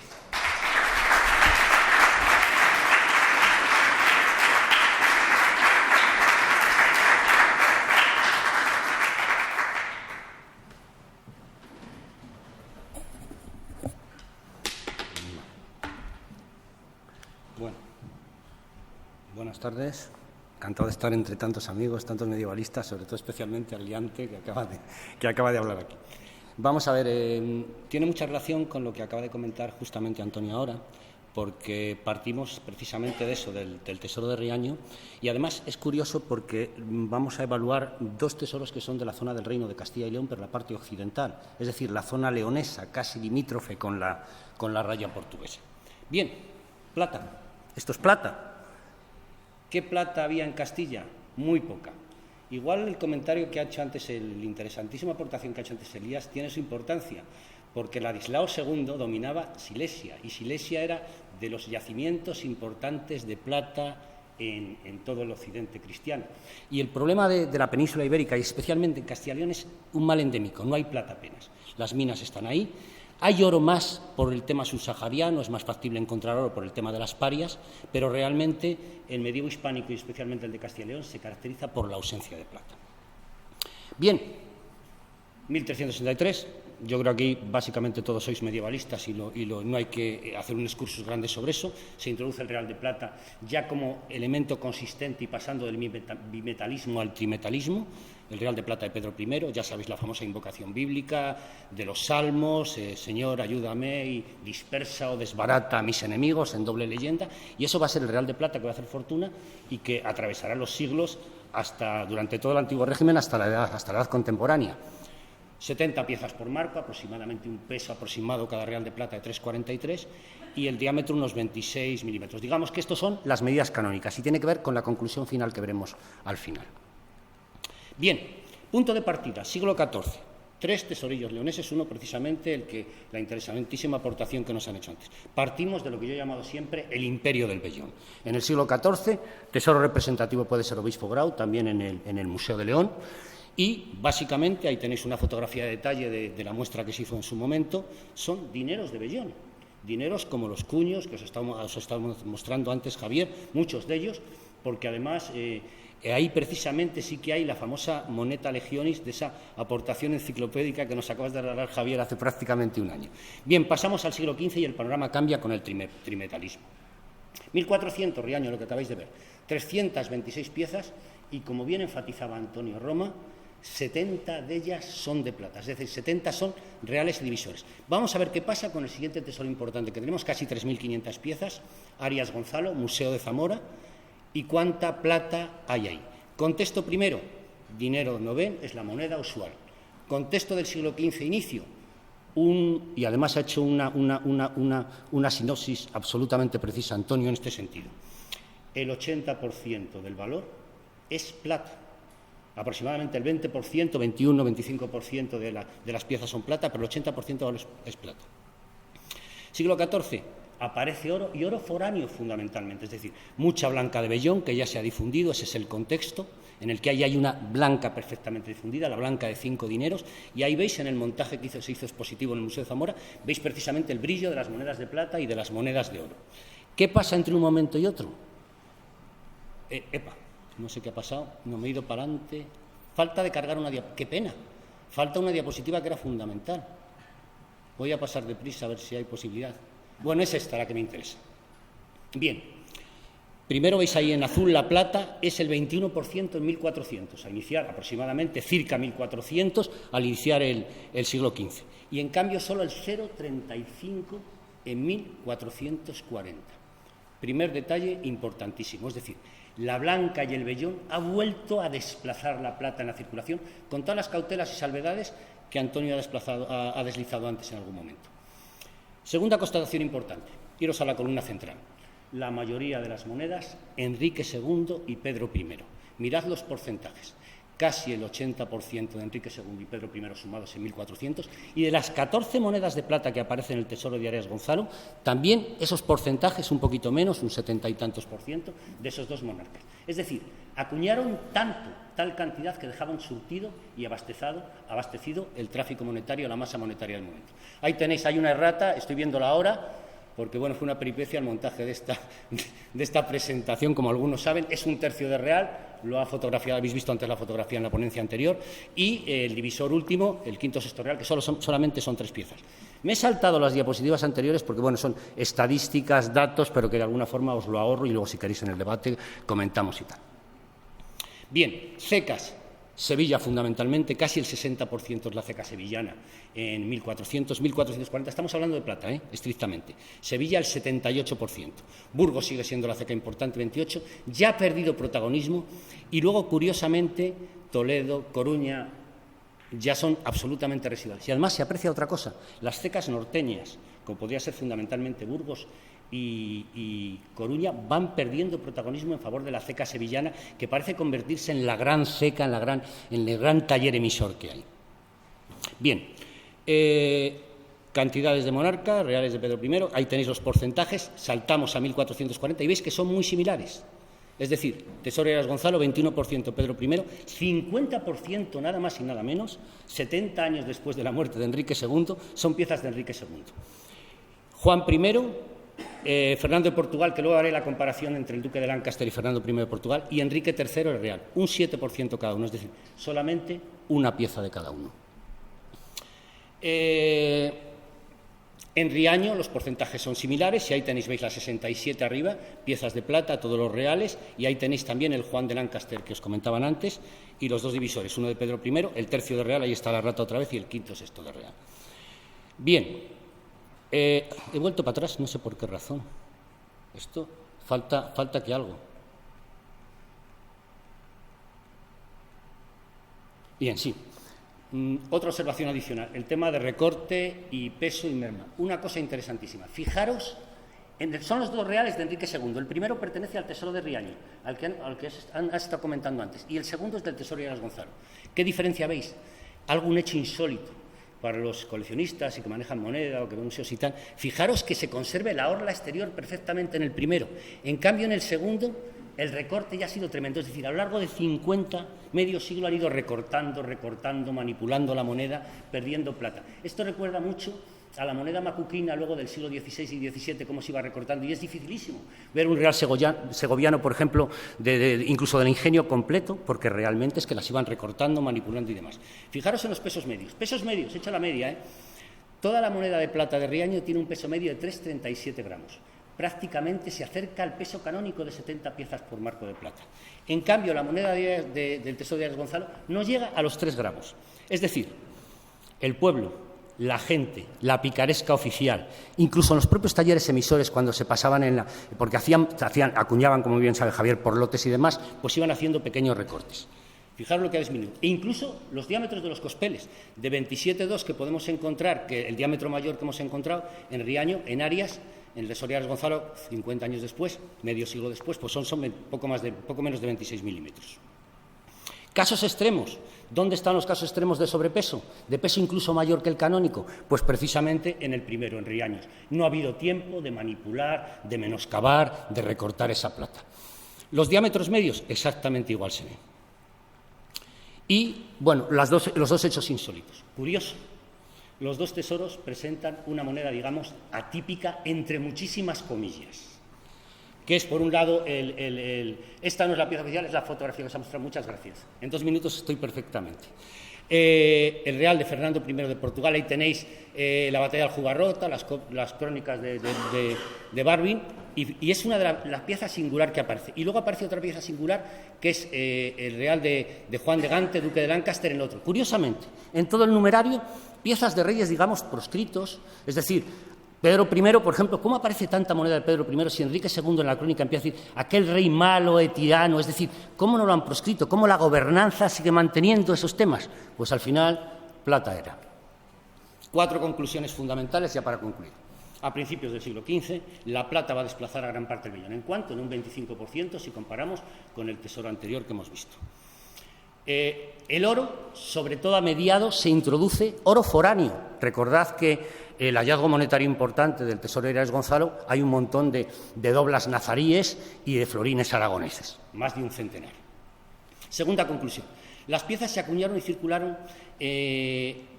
Buenas tardes. Encantado de estar entre tantos amigos, tantos medievalistas, sobre todo especialmente al liante que acaba de hablar aquí. Vamos a ver, tiene mucha relación con lo que acaba de comentar justamente Antonio ahora, porque partimos precisamente de eso, del tesoro de Riaño, y además es curioso porque vamos a evaluar 2 tesoros que son de la zona del Reino de Castilla y León, pero la parte occidental, es decir, la zona leonesa, casi limítrofe con la raya portuguesa. Bien, plata. Esto es plata. ¿Qué plata había en Castilla? Muy poca. Igual el comentario que ha hecho antes, la interesantísima aportación que ha hecho antes Elías, tiene su importancia, porque Ladislao II dominaba Silesia, y Silesia era de los yacimientos importantes de plata en todo el occidente cristiano. Y el problema de la península ibérica, y especialmente en Castilla y León, es un mal endémico, no hay plata apenas. Las minas están ahí. Hay oro más por el tema subsahariano, es más factible encontrar oro por el tema de las parias, pero realmente el medievo hispánico y especialmente el de Castilla y León se caracteriza por la ausencia de plata. Bien, 1363, yo creo que aquí básicamente todos sois medievalistas y no hay que hacer un excursus grande sobre eso. Se introduce el Real de Plata ya como elemento consistente y pasando del bimetalismo al trimetalismo. El Real de Plata de Pedro I, ya sabéis la famosa invocación bíblica de los salmos, Señor, ayúdame y dispersa o desbarata a mis enemigos, en doble leyenda, y eso va a ser el Real de Plata que va a hacer fortuna y que atravesará los siglos durante todo el antiguo régimen hasta la edad contemporánea. 70 piezas por marco, aproximadamente un peso aproximado cada Real de Plata de 3,43 y el diámetro unos 26 milímetros. Digamos que estos son las medidas canónicas y tiene que ver con la conclusión final que veremos al final. Bien, punto de partida, siglo XIV. 3 tesorillos leoneses, uno precisamente la interesantísima aportación que nos han hecho antes. Partimos de lo que yo he llamado siempre el imperio del vellón. En el siglo XIV, tesoro representativo puede ser Obispo Grau, también en el Museo de León, y básicamente, ahí tenéis una fotografía de detalle de la muestra que se hizo en su momento, son dineros de vellón. Dineros como los cuños que os estábamos mostrando antes, Javier, muchos de ellos, porque además ahí precisamente sí que hay la famosa moneta legionis de esa aportación enciclopédica que nos acabas de regalar, Javier, hace prácticamente un año. Bien, pasamos al siglo XV y el panorama cambia con el trimetalismo. 1400, Riaño, lo que acabáis de ver, 326 piezas y, como bien enfatizaba Antonio Roma, 70 de ellas son de plata, es decir, 70 son reales y divisores. Vamos a ver qué pasa con el siguiente tesoro importante, que tenemos casi 3.500 piezas, Arias Gonzalo, Museo de Zamora, y cuánta plata hay ahí. Contexto primero, dinero noven es la moneda usual. Contexto del siglo XV inicio, y además ha hecho una sinopsis absolutamente precisa, Antonio, en este sentido. El 80% del valor es plata. Aproximadamente el 20%, 21, 25% de las piezas son plata, pero el 80% es plata. Siglo XIV, aparece oro y oro foráneo fundamentalmente, es decir, mucha blanca de vellón que ya se ha difundido, ese es el contexto en el que ahí hay una blanca perfectamente difundida, la blanca de 5 dineros, y ahí veis en el montaje que se hizo expositivo en el Museo de Zamora, veis precisamente el brillo de las monedas de plata y de las monedas de oro. ¿Qué pasa entre un momento y otro? No sé qué ha pasado, no me he ido para adelante. Falta de cargar una diapositiva. ¡Qué pena! Falta una diapositiva que era fundamental. Voy a pasar deprisa a ver si hay posibilidad. Bueno, es esta la que me interesa. Bien, primero veis ahí en azul la plata, es el 21% en 1400, a iniciar aproximadamente circa 1400, al iniciar el siglo XV. Y en cambio solo el 0,35 en 1440. Primer detalle importantísimo, es decir, la blanca y el vellón ha vuelto a desplazar la plata en la circulación con todas las cautelas y salvedades que Antonio ha deslizado antes en algún momento. Segunda constatación importante, iros a la columna central. La mayoría de las monedas, Enrique II y Pedro I. Mirad los porcentajes. Casi el 80% de Enrique II y Pedro I sumados en 1400, y de las 14 monedas de plata que aparecen en el Tesoro de Arias Gonzalo, también esos porcentajes, un poquito menos, un 70 y tantos % de esos dos monarcas. Es decir, acuñaron tal cantidad que dejaban surtido y abastecido el tráfico monetario, la masa monetaria del momento. Ahí tenéis, hay una errata, estoy viéndola ahora, porque bueno, fue una peripecia el montaje de esta presentación, como algunos saben, es un tercio de real, lo ha fotografiado, habéis visto antes la fotografía en la ponencia anterior, y el divisor último, el quinto sexto real, que solamente son 3 piezas. Me he saltado las diapositivas anteriores porque bueno, son estadísticas, datos, pero que de alguna forma os lo ahorro y luego si queréis en el debate comentamos y tal. Bien, cecas. Sevilla, fundamentalmente, casi el 60% es la ceca sevillana en 1400, 1440. Estamos hablando de plata, estrictamente. Sevilla, el 78%. Burgos sigue siendo la ceca importante, 28%. Ya ha perdido protagonismo. Y luego, curiosamente, Toledo, Coruña, ya son absolutamente residuales. Y además se aprecia otra cosa. Las cecas norteñas, como podría ser fundamentalmente Burgos y Coruña, van perdiendo protagonismo en favor de la ceca sevillana, que parece convertirse en la gran ceca, en el gran taller emisor que hay. Bien, cantidades de monarca, reales de Pedro I, ahí tenéis los porcentajes, saltamos a 1440 y veis que son muy similares. Es decir, Tesoro de Arias Gonzalo, 21% Pedro I, 50% nada más y nada menos, 70 años después de la muerte de Enrique II, son piezas de Enrique II. Juan I, Fernando de Portugal, que luego haré la comparación entre el duque de Lancaster y Fernando I de Portugal, y Enrique III el real, un 7% cada uno, es decir, solamente una pieza de cada uno. En Riaño los porcentajes son similares, y ahí tenéis, veis, las 67 arriba, piezas de plata, todos los reales, y ahí tenéis también el Juan de Lancaster que os comentaban antes, y los dos divisores, uno de Pedro I, el tercio de real, ahí está la rata otra vez, y el quinto sexto de real. Bien, he vuelto para atrás, no sé por qué razón. Esto, falta que algo. Bien, sí. Otra observación adicional, el tema de recorte y peso y merma. Una cosa interesantísima. Fijaros, son los dos reales de Enrique II. El primero pertenece al Tesoro de Riaño, al que han estado comentando antes, y el segundo es del Tesoro de Arias Gonzalo. ¿Qué diferencia veis? Algún hecho insólito para los coleccionistas y que manejan moneda o que ven museos y tal. Fijaros que se conserve la orla exterior perfectamente en el primero. En cambio, en el segundo, el recorte ya ha sido tremendo. Es decir, a lo largo de medio siglo han ido recortando, manipulando la moneda, perdiendo plata. Esto recuerda mucho a la moneda macuquina luego del siglo XVI y XVII, cómo se iba recortando, y es dificilísimo ver un real segoviano, por ejemplo, incluso del ingenio completo, porque realmente es que las iban recortando, manipulando y demás. Fijaros en los pesos medios. Pesos medios, echa la media, Toda la moneda de plata de Riaño tiene un peso medio de 3,37 gramos. Prácticamente se acerca al peso canónico de 70 piezas por marco de plata. En cambio, la moneda del Tesoro de Arias Gonzalo no llega a los 3 gramos. Es decir, el pueblo, la gente, la picaresca oficial, incluso en los propios talleres emisores cuando se pasaban porque acuñaban, como bien sabe Javier, por lotes y demás, pues iban haciendo pequeños recortes. Fijaros lo que ha disminuido. E incluso los diámetros de los cospeles, de 27,2 que podemos encontrar, que el diámetro mayor que hemos encontrado en Riaño, en Arias, en el Tesoro de Arias Gonzalo, 50 años después, medio siglo después, pues son poco menos de 26 milímetros. Casos extremos. ¿Dónde están los casos extremos de sobrepeso? ¿De peso incluso mayor que el canónico? Pues precisamente en el primero, en Riaños. No ha habido tiempo de manipular, de menoscabar, de recortar esa plata. Los diámetros medios, exactamente igual se ven. Y, bueno, los dos hechos insólitos. Curioso. Los dos tesoros presentan una moneda, digamos, atípica, entre muchísimas comillas, que es, por un lado, esta no es la pieza oficial, es la fotografía que os ha mostrado. Muchas gracias. En 2 minutos estoy perfectamente. El Real de Fernando I de Portugal, ahí tenéis la batalla de Aljubarrota, las crónicas de Barwin, y es una de las piezas singular que aparece. Y luego aparece otra pieza singular, que es el Real de Juan de Gante, duque de Lancaster, en el otro. Curiosamente, en todo el numerario, piezas de reyes, digamos, proscritos, es decir, Pedro I, por ejemplo, ¿cómo aparece tanta moneda de Pedro I si Enrique II en la crónica empieza a decir aquel rey malo, tirano? Es decir, ¿cómo no lo han proscrito? ¿Cómo la gobernanza sigue manteniendo esos temas? Pues al final, plata era. 4 conclusiones fundamentales ya para concluir. A principios del siglo XV, la plata va a desplazar a gran parte del vellón. ¿En cuánto? En un 25% si comparamos con el tesoro anterior que hemos visto. El oro, sobre todo a mediados, se introduce oro foráneo. Recordad que el hallazgo monetario importante del tesoro de Heras Gonzalo, hay un montón de doblas nazaríes y de florines aragoneses, más de un centenar. Segunda conclusión. Las piezas se acuñaron y circularon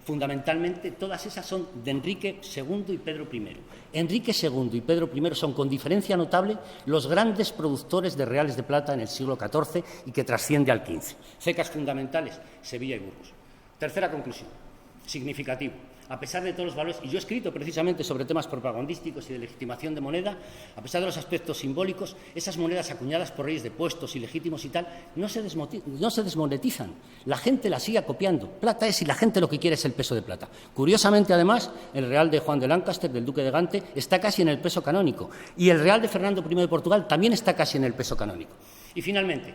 fundamentalmente, todas esas son de Enrique II y Pedro I. Enrique II y Pedro I son, con diferencia notable, los grandes productores de reales de plata en el siglo XIV y que trasciende al XV. Cecas fundamentales, Sevilla y Burgos. Tercera conclusión, significativo. A pesar de todos los valores, y yo he escrito precisamente sobre temas propagandísticos y de legitimación de moneda, a pesar de los aspectos simbólicos, esas monedas acuñadas por reyes depuestos, ilegítimos y tal, no se desmonetizan. La gente las sigue copiando. Plata es, y la gente lo que quiere es el peso de plata. Curiosamente, además, el Real de Juan de Lancaster, del duque de Gante, está casi en el peso canónico. Y el Real de Fernando I de Portugal también está casi en el peso canónico. Y finalmente,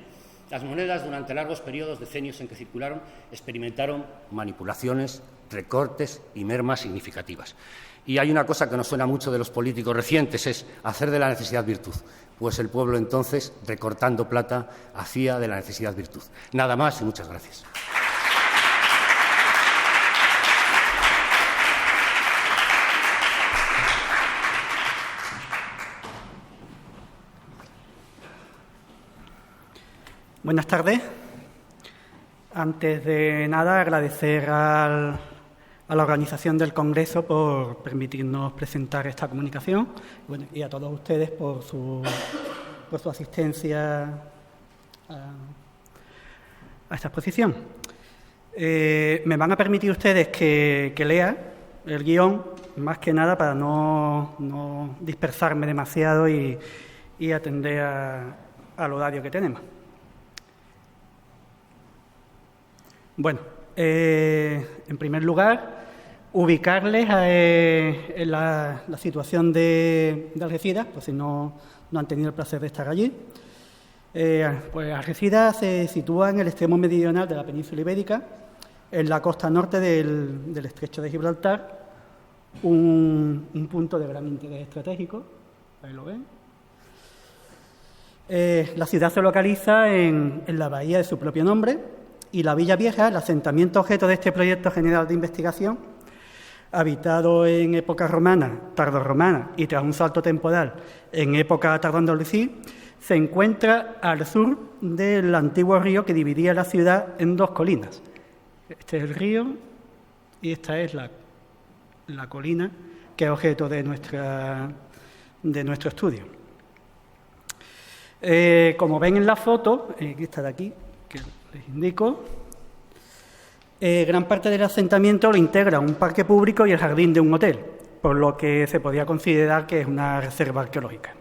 las monedas, durante largos periodos, decenios en que circularon, experimentaron manipulaciones, recortes y mermas significativas. Y hay una cosa que nos suena mucho de los políticos recientes, es hacer de la necesidad virtud. Pues el pueblo entonces, recortando plata, hacía de la necesidad virtud. Nada más y muchas gracias. Buenas tardes. Antes de nada, agradecer a la organización del Congreso por permitirnos presentar esta comunicación, y a todos ustedes por su asistencia a esta exposición. Me van a permitir ustedes que lea el guión, más que nada para no dispersarme demasiado y atender al horario que tenemos. Bueno, en primer lugar, ubicarles en la situación de Algeciras, por si no han tenido el placer de estar allí. Pues Algeciras se sitúa en el extremo meridional de la península ibérica, en la costa norte del estrecho de Gibraltar, un punto de gran interés estratégico, ahí lo ven. La ciudad se localiza en la bahía de su propio nombre, y la Villa Vieja, el asentamiento objeto de este proyecto general de investigación, habitado en época romana, tardorromana y tras un salto temporal en época tardoandalusí, se encuentra al sur del antiguo río que dividía la ciudad en 2 colinas. Este es el río y esta es la colina que es objeto de nuestro estudio. Como ven en la foto, esta de aquí, que les indico, gran parte del asentamiento lo integra un parque público y el jardín de un hotel, por lo que se podría considerar que es una reserva arqueológica.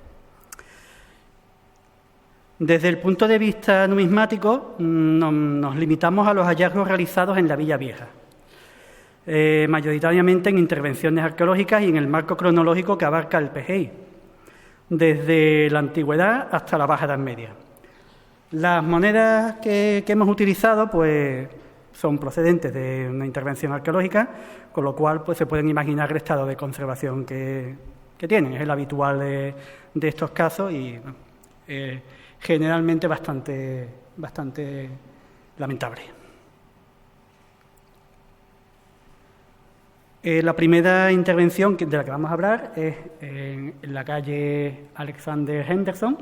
Desde el punto de vista numismático, nos limitamos a los hallazgos realizados en la Villa Vieja, mayoritariamente en intervenciones arqueológicas y en el marco cronológico que abarca el PGI, desde la antigüedad hasta la Baja Edad Media. Las monedas que hemos utilizado pues, son procedentes de una intervención arqueológica, con lo cual pues, se pueden imaginar el estado de conservación que tienen. Es el habitual de estos casos y generalmente bastante lamentable. La primera intervención de la que vamos a hablar es en la calle Alexander Henderson.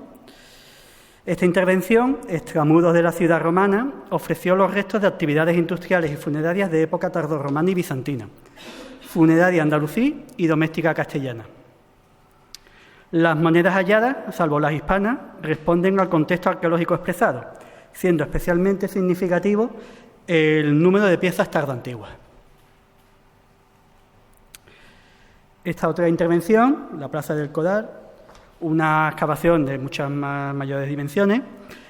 Esta intervención, extramuros de la ciudad romana, ofreció los restos de actividades industriales y funerarias de época tardorromana y bizantina, funeraria andalusí y doméstica castellana. Las monedas halladas, salvo las hispanas, responden al contexto arqueológico expresado, siendo especialmente significativo el número de piezas tardoantiguas. Esta otra intervención, la Plaza del Codar, una excavación de muchas mayores dimensiones.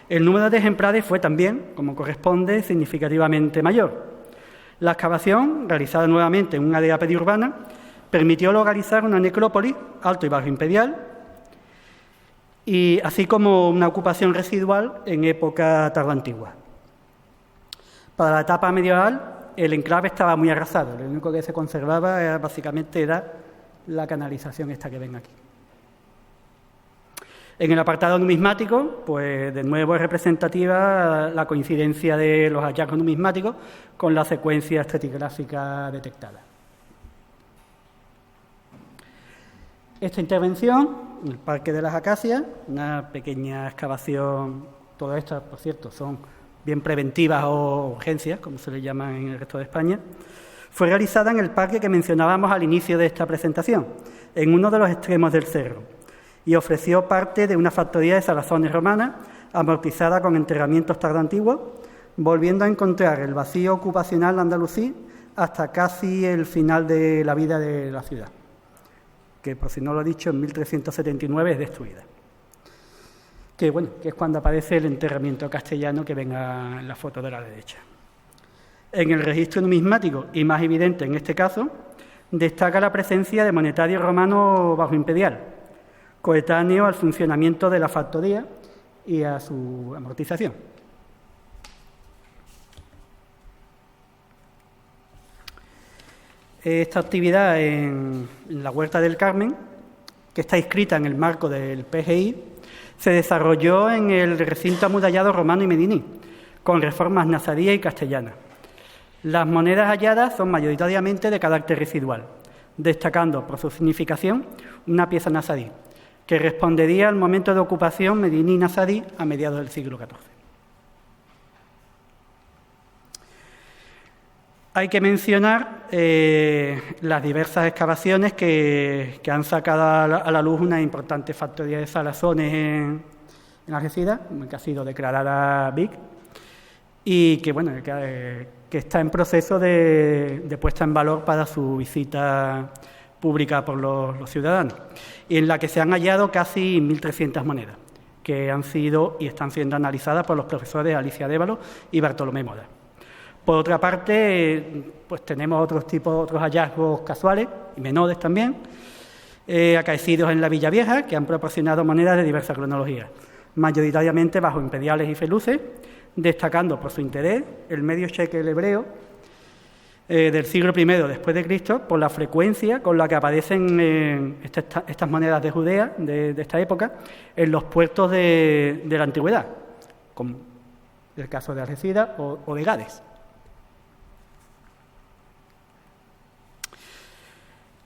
El número de ejemplares fue también, como corresponde, significativamente mayor. La excavación, realizada nuevamente en un área periurbana, permitió localizar una necrópolis, alto y bajo imperial, y así como una ocupación residual en época tardoantigua. Para la etapa medieval, el enclave estaba muy arrasado. Lo único que se conservaba básicamente era la canalización esta que ven aquí. En el apartado numismático, pues de nuevo es representativa la coincidencia de los hallazgos numismáticos con la secuencia estratigráfica detectada. Esta intervención, el Parque de las Acacias, una pequeña excavación, todas estas, por cierto, son bien preventivas o urgencias, como se le llama en el resto de España, fue realizada en el parque que mencionábamos al inicio de esta presentación, en uno de los extremos del cerro, y ofreció parte de una factoría de salazones romanas amortizada con enterramientos tardoantiguos, volviendo a encontrar el vacío ocupacional andalusí hasta casi el final de la vida de la ciudad, que, por si no lo he dicho, en 1379 es destruida. Que es cuando aparece el enterramiento castellano que ven en la foto de la derecha. En el registro numismático, y más evidente en este caso, destaca la presencia de monetario romano bajo imperial, coetáneo al funcionamiento de la factoría y a su amortización. Esta actividad en la Huerta del Carmen, que está inscrita en el marco del PGI, se desarrolló en el recinto amurallado romano y mediní, con reformas nazaríes y castellanas. Las monedas halladas son mayoritariamente de carácter residual, destacando por su significación una pieza nazarí, que respondería al momento de ocupación mediní-nazarí a mediados del siglo XIV. Hay que mencionar las diversas excavaciones que han sacado a la luz una importante factoría de salazones en Algeciras, que ha sido declarada BIC, y que está en proceso de puesta en valor para su visita pública por los ciudadanos, y en la que se han hallado casi 1.300 monedas, que han sido y están siendo analizadas por los profesores Alicia Dévalo y Bartolomé Mora. Por otra parte, pues tenemos otros hallazgos casuales y menores también, acaecidos en la Villa Vieja, que han proporcionado monedas de diversa cronología, mayoritariamente bajo imperiales y feluces, destacando por su interés el medio shekel hebreo del siglo I después de Cristo, por la frecuencia con la que aparecen estas monedas de Judea de esta época en los puertos de la antigüedad, como el caso de Algeciras o de Gades.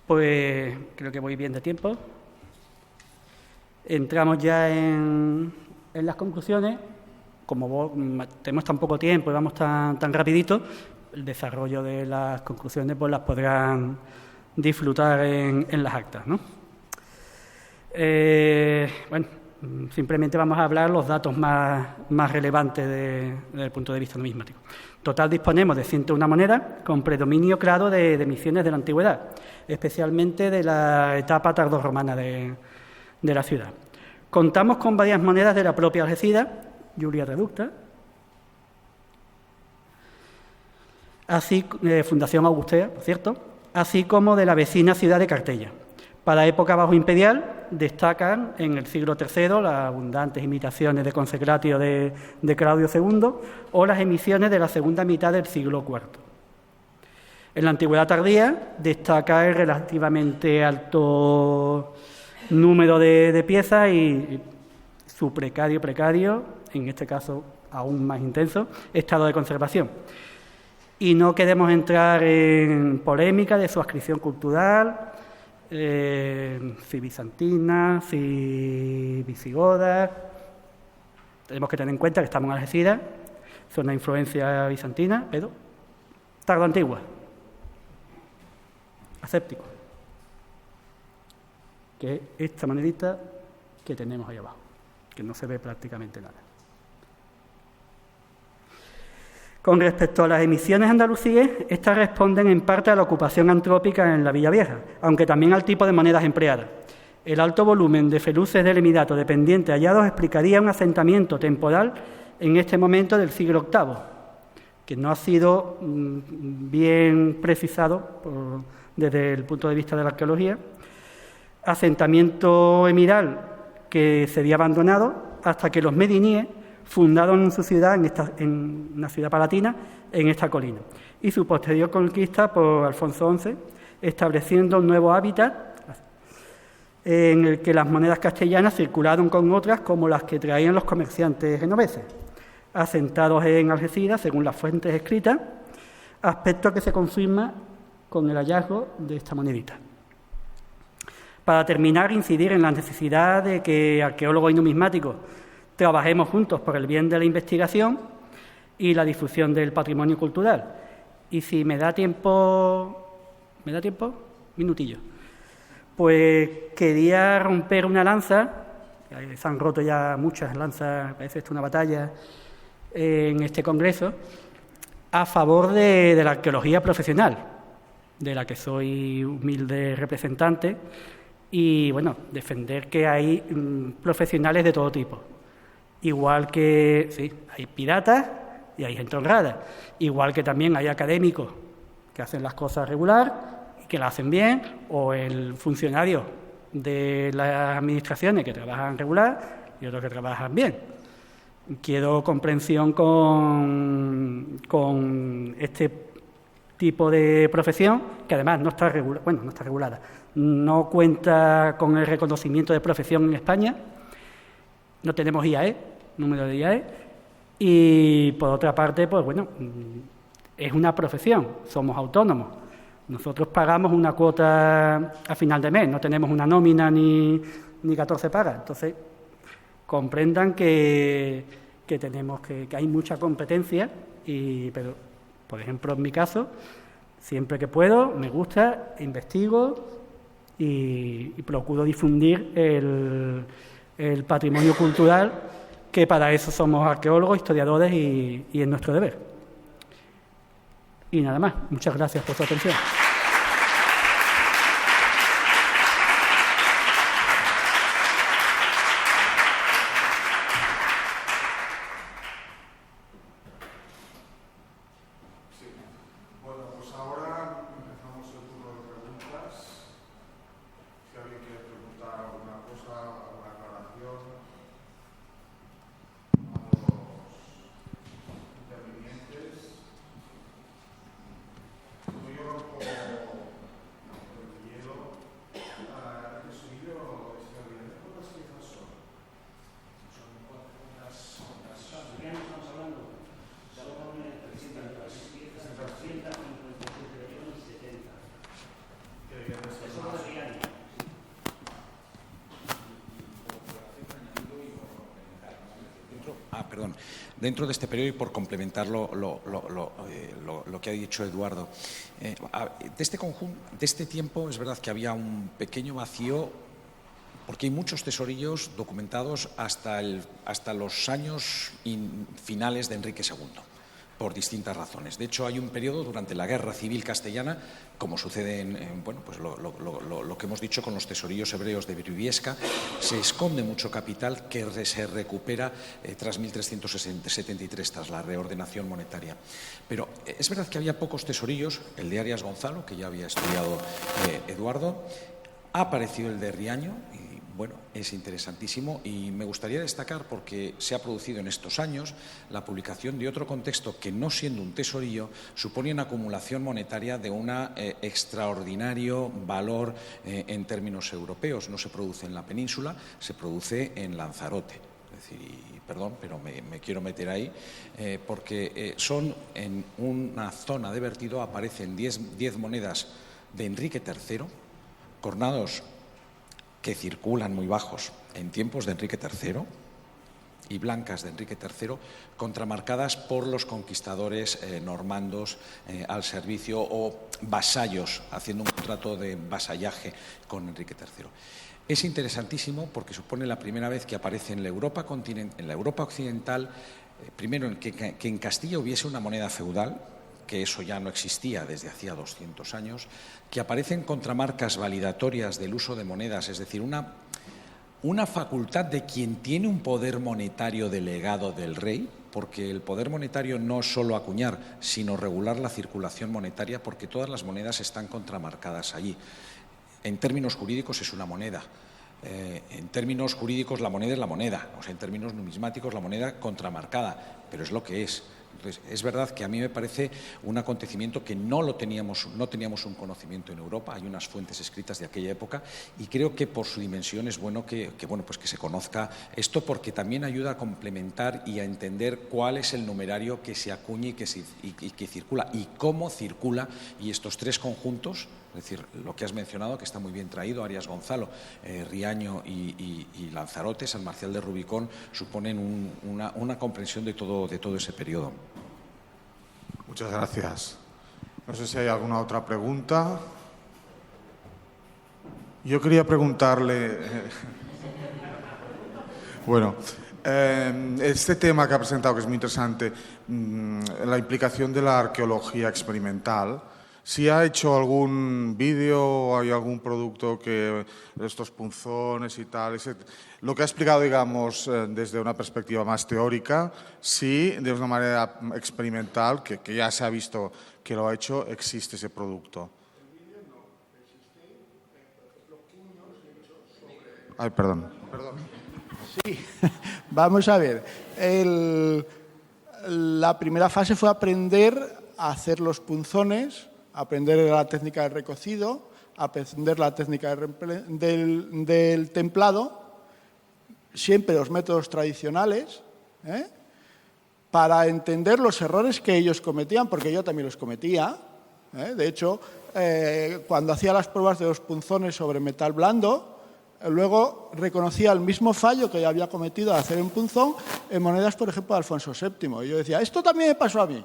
Pues creo que voy bien de tiempo. Entramos ya en las conclusiones. Como tenemos tan poco tiempo y vamos tan rapidito, el desarrollo de las conclusiones pues las podrán disfrutar en las actas, ¿no? Simplemente vamos a hablar los datos más relevantes desde el punto de vista numismático. Total, disponemos de 101 monedas con predominio claro de emisiones de la antigüedad, especialmente de la etapa tardorromana de la ciudad. Contamos con varias monedas de la propia Algeciras, Julia Reducta, Fundación Augustea, por cierto, así como de la vecina ciudad de Cartella. Para época bajo imperial destacan en el siglo III las abundantes imitaciones de consecratio de Claudio II o las emisiones de la segunda mitad del siglo IV. En la antigüedad tardía destaca el relativamente alto número de piezas y su precario, en este caso aún más intenso estado de conservación. Y no queremos entrar en polémica de su adscripción cultural, si bizantina, si visigoda. Tenemos que tener en cuenta que estamos en Algeciras, son una influencia bizantina, pero tardoantigua, aséptico, que es esta monedita que tenemos ahí abajo, que no se ve prácticamente nada. Con respecto a las emisiones andaluzíes, estas responden en parte a la ocupación antrópica en la Villa Vieja, aunque también al tipo de monedas empleadas. El alto volumen de feluces del Emirato dependientes hallados explicaría un asentamiento temporal en este momento del siglo VIII, que no ha sido bien precisado desde el punto de vista de la arqueología. Asentamiento emiral que se había abandonado hasta que los mediníes fundaron su ciudad en una ciudad palatina en esta colina, y su posterior conquista por Alfonso XI, estableciendo un nuevo hábitat en el que las monedas castellanas circularon con otras como las que traían los comerciantes genoveses, asentados en Algeciras, según las fuentes escritas, aspecto que se confirma con el hallazgo de esta monedita. Para terminar, incidir en la necesidad de que arqueólogos y numismáticos trabajemos juntos por el bien de la investigación y la difusión del patrimonio cultural. Y si me da tiempo, minutillo, pues quería romper una lanza, se han roto ya muchas lanzas, parece esto una batalla en este congreso, a favor de la arqueología profesional, de la que soy humilde representante, y bueno, defender que hay profesionales de todo tipo. Igual que, sí, hay piratas y hay gente honrada. Igual que también hay académicos que hacen las cosas regular y que las hacen bien, o el funcionario de las administraciones que trabajan regular y otros que trabajan bien. Quiero comprensión con este tipo de profesión, que además no está regulada, no cuenta con el reconocimiento de profesión en España. No tenemos IAE, número de IAE, y por otra parte, pues bueno, es una profesión, somos autónomos. Nosotros pagamos una cuota a final de mes, no tenemos una nómina ni 14 pagas. Entonces, comprendan que tenemos que hay mucha competencia, pero, por ejemplo, en mi caso, siempre que puedo, me gusta, investigo y procuro difundir el patrimonio cultural, que para eso somos arqueólogos, historiadores y es nuestro deber. Y nada más. Muchas gracias por su atención. Dentro de este periodo, y por complementar lo que ha dicho Eduardo, de este tiempo es verdad que había un pequeño vacío, porque hay muchos tesorillos documentados hasta los años finales de Enrique II, por distintas razones. De hecho, hay un periodo durante la Guerra Civil Castellana, como sucede lo que hemos dicho con los tesorillos hebreos de Briviesca, se esconde mucho capital que se recupera tras 1373, tras la reordenación monetaria. Pero es verdad que había pocos tesorillos, el de Arias Gonzalo, que ya había estudiado Eduardo, ha aparecido el de Riaño, y bueno, es interesantísimo, y me gustaría destacar, porque se ha producido en estos años la publicación de otro contexto que, no siendo un tesorillo, supone una acumulación monetaria de un extraordinario valor en términos europeos. No se produce en la península, se produce en Lanzarote. Es decir, y perdón, pero me quiero meter ahí, porque son en una zona de vertido, aparecen 10 monedas de Enrique III, cornados que circulan muy bajos en tiempos de Enrique III, y blancas de Enrique III, contramarcadas por los conquistadores normandos al servicio o vasallos, haciendo un contrato de vasallaje con Enrique III. Es interesantísimo porque supone la primera vez que aparece en la Europa occidental, primero que en Castilla hubiese una moneda feudal, que eso ya no existía desde hacía 200 años, que aparecen contramarcas validatorias del uso de monedas, es decir, una facultad de quien tiene un poder monetario delegado del rey, porque el poder monetario no es solo acuñar, sino regular la circulación monetaria, porque todas las monedas están contramarcadas allí. En términos jurídicos es una moneda. En términos jurídicos la moneda es la moneda, o sea, en términos numismáticos la moneda contramarcada, pero es lo que es. Entonces, es verdad que a mí me parece un acontecimiento que no teníamos un conocimiento en Europa, hay unas fuentes escritas de aquella época y creo que por su dimensión es bueno que se conozca esto, porque también ayuda a complementar y a entender cuál es el numerario que se acuña y que circula y cómo circula, y estos tres conjuntos, es decir, lo que has mencionado, que está muy bien traído, Arias Gonzalo, Riaño y Lanzarote, San Marcial de Rubicón, suponen una comprensión de todo ese periodo. Muchas gracias. No sé si hay alguna otra pregunta. Yo quería preguntarle... Bueno, este tema que ha presentado, que es muy interesante, la implicación de la arqueología experimental. Si ha hecho algún vídeo o hay algún producto que estos punzones y tal, lo que ha explicado, digamos, desde una perspectiva más teórica, sí, de una manera experimental, que ya se ha visto que lo ha hecho, existe ese producto. Ay, perdón. Sí, vamos a ver. La primera fase fue aprender a hacer los punzones, aprender la técnica del recocido, aprender la técnica del templado, siempre los métodos tradicionales, para entender los errores que ellos cometían, porque yo también los cometía. De hecho, cuando hacía las pruebas de los punzones sobre metal blando, luego reconocía el mismo fallo que yo había cometido al hacer un punzón en monedas, por ejemplo, de Alfonso VII. Y yo decía, esto también me pasó a mí.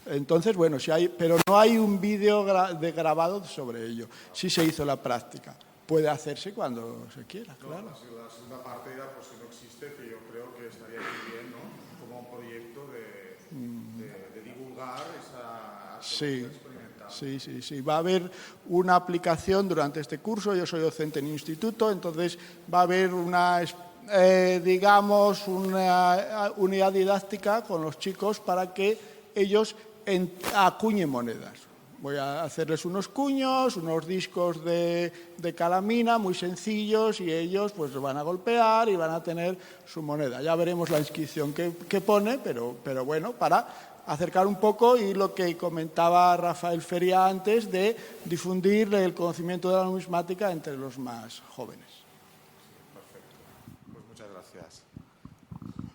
Entonces, bueno, sí hay, pero no hay un vídeo grabado sobre ello. Sí se hizo la práctica. Puede hacerse cuando se quiera, claro. La segunda parte era, pues, si no existe, que yo creo que estaría muy bien, ¿no? Como un proyecto de divulgar esa experimental. Sí. Va a haber una aplicación durante este curso. Yo soy docente en instituto, entonces va a haber una unidad didáctica con los chicos para que ellos acuñen monedas. Voy a hacerles unos cuños, unos discos de calamina muy sencillos y ellos pues van a golpear y van a tener su moneda. Ya veremos la inscripción que pone, pero bueno, para acercar un poco, y lo que comentaba Rafael Feria antes, de difundir el conocimiento de la numismática entre los más jóvenes. Perfecto. Pues muchas gracias.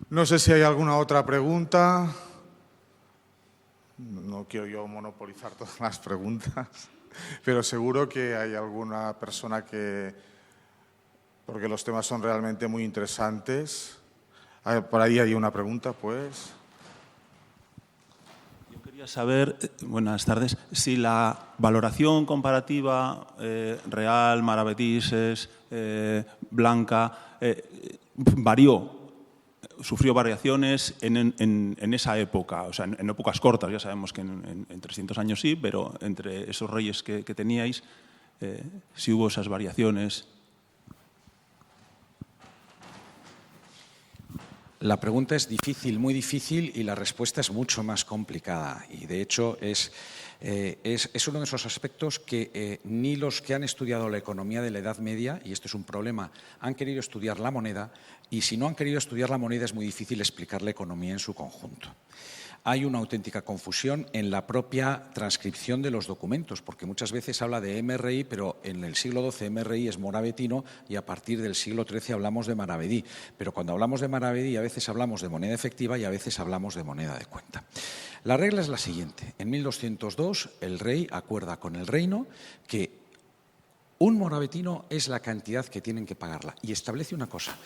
No sé si hay alguna otra pregunta. No quiero yo monopolizar todas las preguntas, pero seguro que hay alguna persona porque los temas son realmente muy interesantes. Por ahí hay una pregunta, pues. Yo quería saber, buenas tardes, si la valoración comparativa real, Maravedís, Blanca, sufrió variaciones en esa época, o sea, en épocas cortas. Ya sabemos que en 300 años sí, pero entre esos reyes que teníais, sí hubo esas variaciones. La pregunta es difícil, muy difícil, y la respuesta es mucho más complicada. Y, de hecho, es Es uno de esos aspectos que ni los que han estudiado la economía de la Edad Media, y esto es un problema, han querido estudiar la moneda, y si no han querido estudiar la moneda es muy difícil explicar la economía en su conjunto. Hay una auténtica confusión en la propia transcripción de los documentos, porque muchas veces habla de MRI, pero en el siglo XII MRI es moravetino y a partir del siglo XIII hablamos de maravedí. Pero cuando hablamos de maravedí a veces hablamos de moneda efectiva y a veces hablamos de moneda de cuenta. La regla es la siguiente. En 1202 el rey acuerda con el reino que un moravetino es la cantidad que tienen que pagarla y establece una cosa.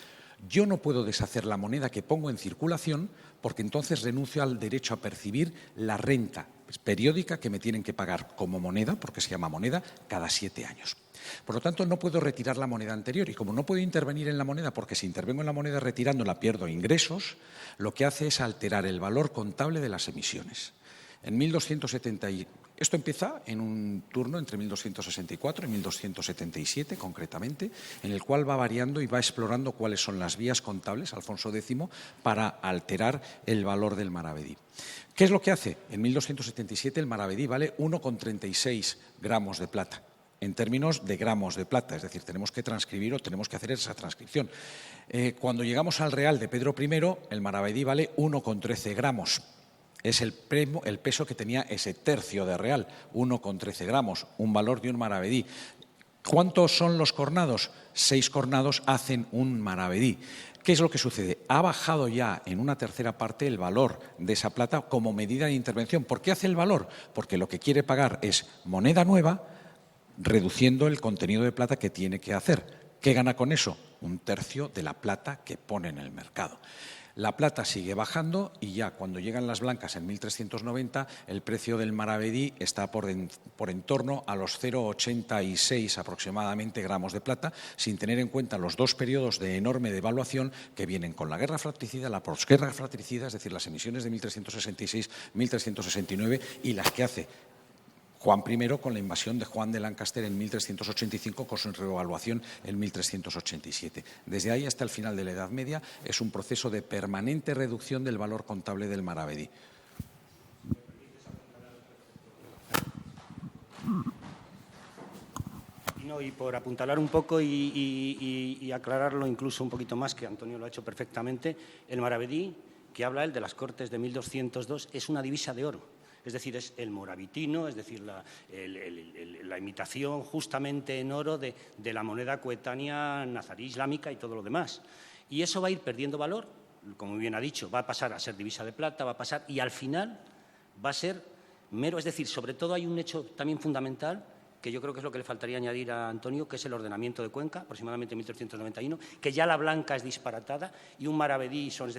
Yo no puedo deshacer la moneda que pongo en circulación porque entonces renuncio al derecho a percibir la renta periódica que me tienen que pagar como moneda, porque se llama moneda, cada 7 años. Por lo tanto, no puedo retirar la moneda anterior y como no puedo intervenir en la moneda, porque si intervengo en la moneda retirándola pierdo ingresos, lo que hace es alterar el valor contable de las emisiones. En 1270, esto empieza en un turno entre 1264 y 1277, concretamente, en el cual va variando y va explorando cuáles son las vías contables, Alfonso X, para alterar el valor del maravedí. ¿Qué es lo que hace? En 1277 el maravedí vale 1,36 gramos de plata, en términos de gramos de plata, es decir, tenemos que transcribir o tenemos que hacer esa transcripción. Cuando llegamos al real de Pedro I, el maravedí vale 1,13 gramos. Es el peso que tenía ese tercio de real, 1,13 gramos, un valor de un maravedí. ¿Cuántos son los cornados? 6 cornados hacen un maravedí. ¿Qué es lo que sucede? Ha bajado ya en una tercera parte el valor de esa plata como medida de intervención. ¿Por qué hace el valor? Porque lo que quiere pagar es moneda nueva, reduciendo el contenido de plata que tiene que hacer. ¿Qué gana con eso? Un tercio de la plata que pone en el mercado. La plata sigue bajando y ya cuando llegan las blancas en 1390 el precio del maravedí está por en torno a los 0,86 aproximadamente gramos de plata, sin tener en cuenta los 2 periodos de enorme devaluación que vienen con la guerra fratricida, la posguerra fratricida, es decir, las emisiones de 1366-1369 y las que hace Juan I con la invasión de Juan de Lancaster en 1385 con su revaluación en 1387. Desde ahí hasta el final de la Edad Media es un proceso de permanente reducción del valor contable del maravedí. No, y por apuntalar un poco y aclararlo incluso un poquito más, que Antonio lo ha hecho perfectamente, el maravedí, que habla él de las Cortes de 1202, es una divisa de oro. Es decir, es el moravitino, es decir, la imitación justamente en oro de la moneda coetánea nazarí islámica y todo lo demás. Y eso va a ir perdiendo valor, como bien ha dicho, va a pasar a ser divisa de plata, va a pasar y al final va a ser mero. Es decir, sobre todo hay un hecho también fundamental que yo creo que es lo que le faltaría añadir a Antonio, que es el ordenamiento de Cuenca, aproximadamente en 1391, que ya la blanca es disparatada y un maravedí son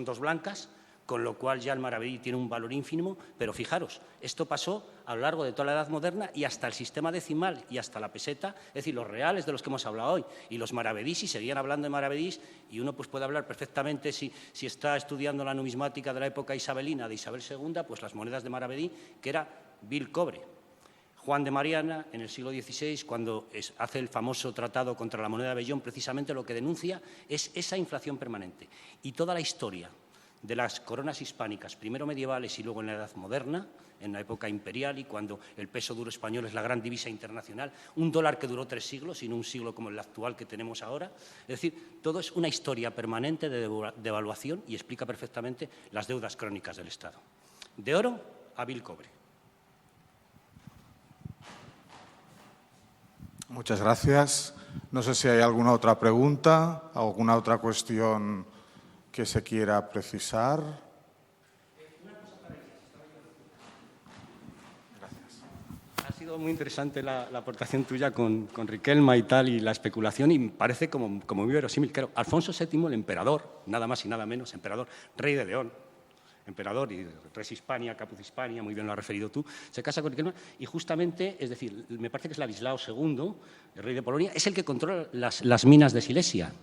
2 blancas, con lo cual ya el maravedí tiene un valor ínfimo, pero fijaros, esto pasó a lo largo de toda la Edad Moderna y hasta el sistema decimal y hasta la peseta, es decir, los reales de los que hemos hablado hoy, y los maravedís, y seguían hablando de maravedís, y uno pues puede hablar perfectamente, si está estudiando la numismática de la época isabelina, de Isabel II, pues las monedas de maravedí, que era vil cobre. Juan de Mariana, en el siglo XVI, cuando hace el famoso tratado contra la moneda de Bellón, precisamente lo que denuncia es esa inflación permanente. Y toda la historia de las coronas hispánicas, primero medievales y luego en la Edad Moderna, en la época imperial y cuando el peso duro español es la gran divisa internacional, un dólar que duró 3 siglos y no un siglo como el actual que tenemos ahora. Es decir, todo es una historia permanente de devaluación y explica perfectamente las deudas crónicas del Estado. De oro a vil cobre. Muchas gracias. No sé si hay alguna otra pregunta, alguna otra cuestión que se quiera precisar. Gracias. Ha sido muy interesante la aportación tuya con Riquelme y tal, y la especulación, y me parece como muy verosímil. Claro, Alfonso VII, el emperador, nada más y nada menos, emperador, rey de León, emperador y res Hispania, caput Hispania, muy bien lo has referido tú, se casa con Riquelme y justamente, es decir, me parece que es Ladislao II, el rey de Polonia, es el que controla las minas de Silesia.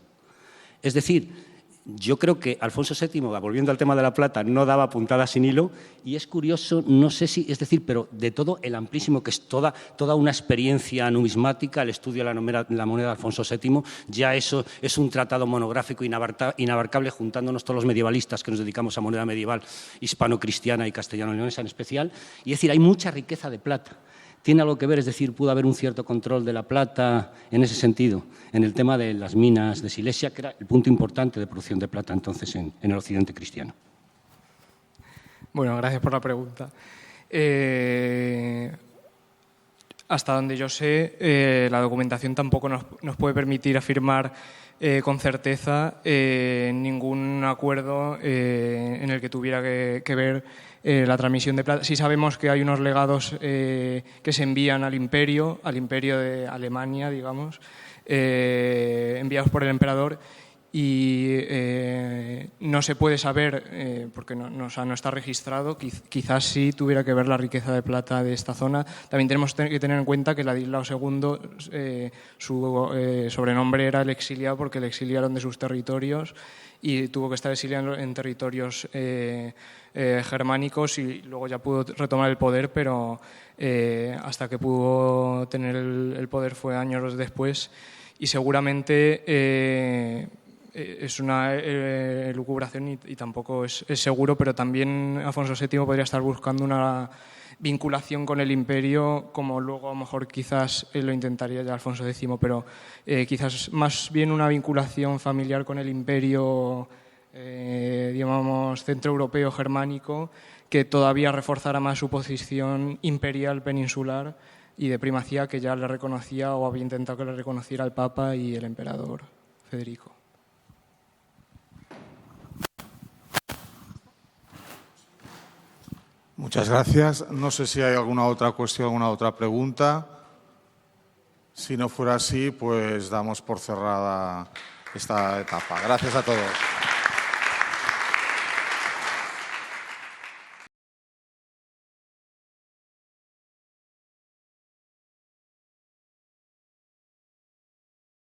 Es decir, Yo creo que Alfonso VII, volviendo al tema de la plata, no daba puntadas sin hilo, y es curioso, no sé si, es decir, pero de todo el amplísimo, que es toda una experiencia numismática, el estudio de la moneda de Alfonso VII, ya eso es un tratado monográfico inabarcable, juntándonos todos los medievalistas que nos dedicamos a moneda medieval hispano-cristiana y castellano-leonesa en especial, y es decir, hay mucha riqueza de plata. Tiene algo que ver, es decir, pudo haber un cierto control de la plata en ese sentido, en el tema de las minas de Silesia, que era el punto importante de producción de plata entonces en el occidente cristiano. Bueno, gracias por la pregunta. Hasta donde yo sé, la documentación tampoco nos puede permitir afirmar con certeza ningún acuerdo en el que tuviera que ver la transmisión de plata. Sí sabemos que hay unos legados que se envían al imperio de Alemania, digamos, enviados por el emperador, y no se puede saber, porque no está registrado, quizás sí tuviera que ver la riqueza de plata de esta zona. También tenemos que tener en cuenta que Ladislao II, su sobrenombre era el exiliado, porque le exiliaron de sus territorios y tuvo que estar exiliado en territorios germánicos, y luego ya pudo retomar el poder, pero hasta que pudo tener el poder fue años después, y seguramente es una elucubración y tampoco es seguro, pero también Alfonso VII podría estar buscando una vinculación con el imperio, como luego a lo mejor quizás lo intentaría ya Alfonso X, pero quizás más bien una vinculación familiar con el imperio, digamos, centroeuropeo germánico, que todavía reforzara más su posición imperial peninsular y de primacía, que ya le reconocía o había intentado que le reconociera el Papa y el emperador Federico. Muchas gracias. No sé si hay alguna otra cuestión, alguna otra pregunta. Si no fuera así, pues damos por cerrada esta etapa. Gracias a todos.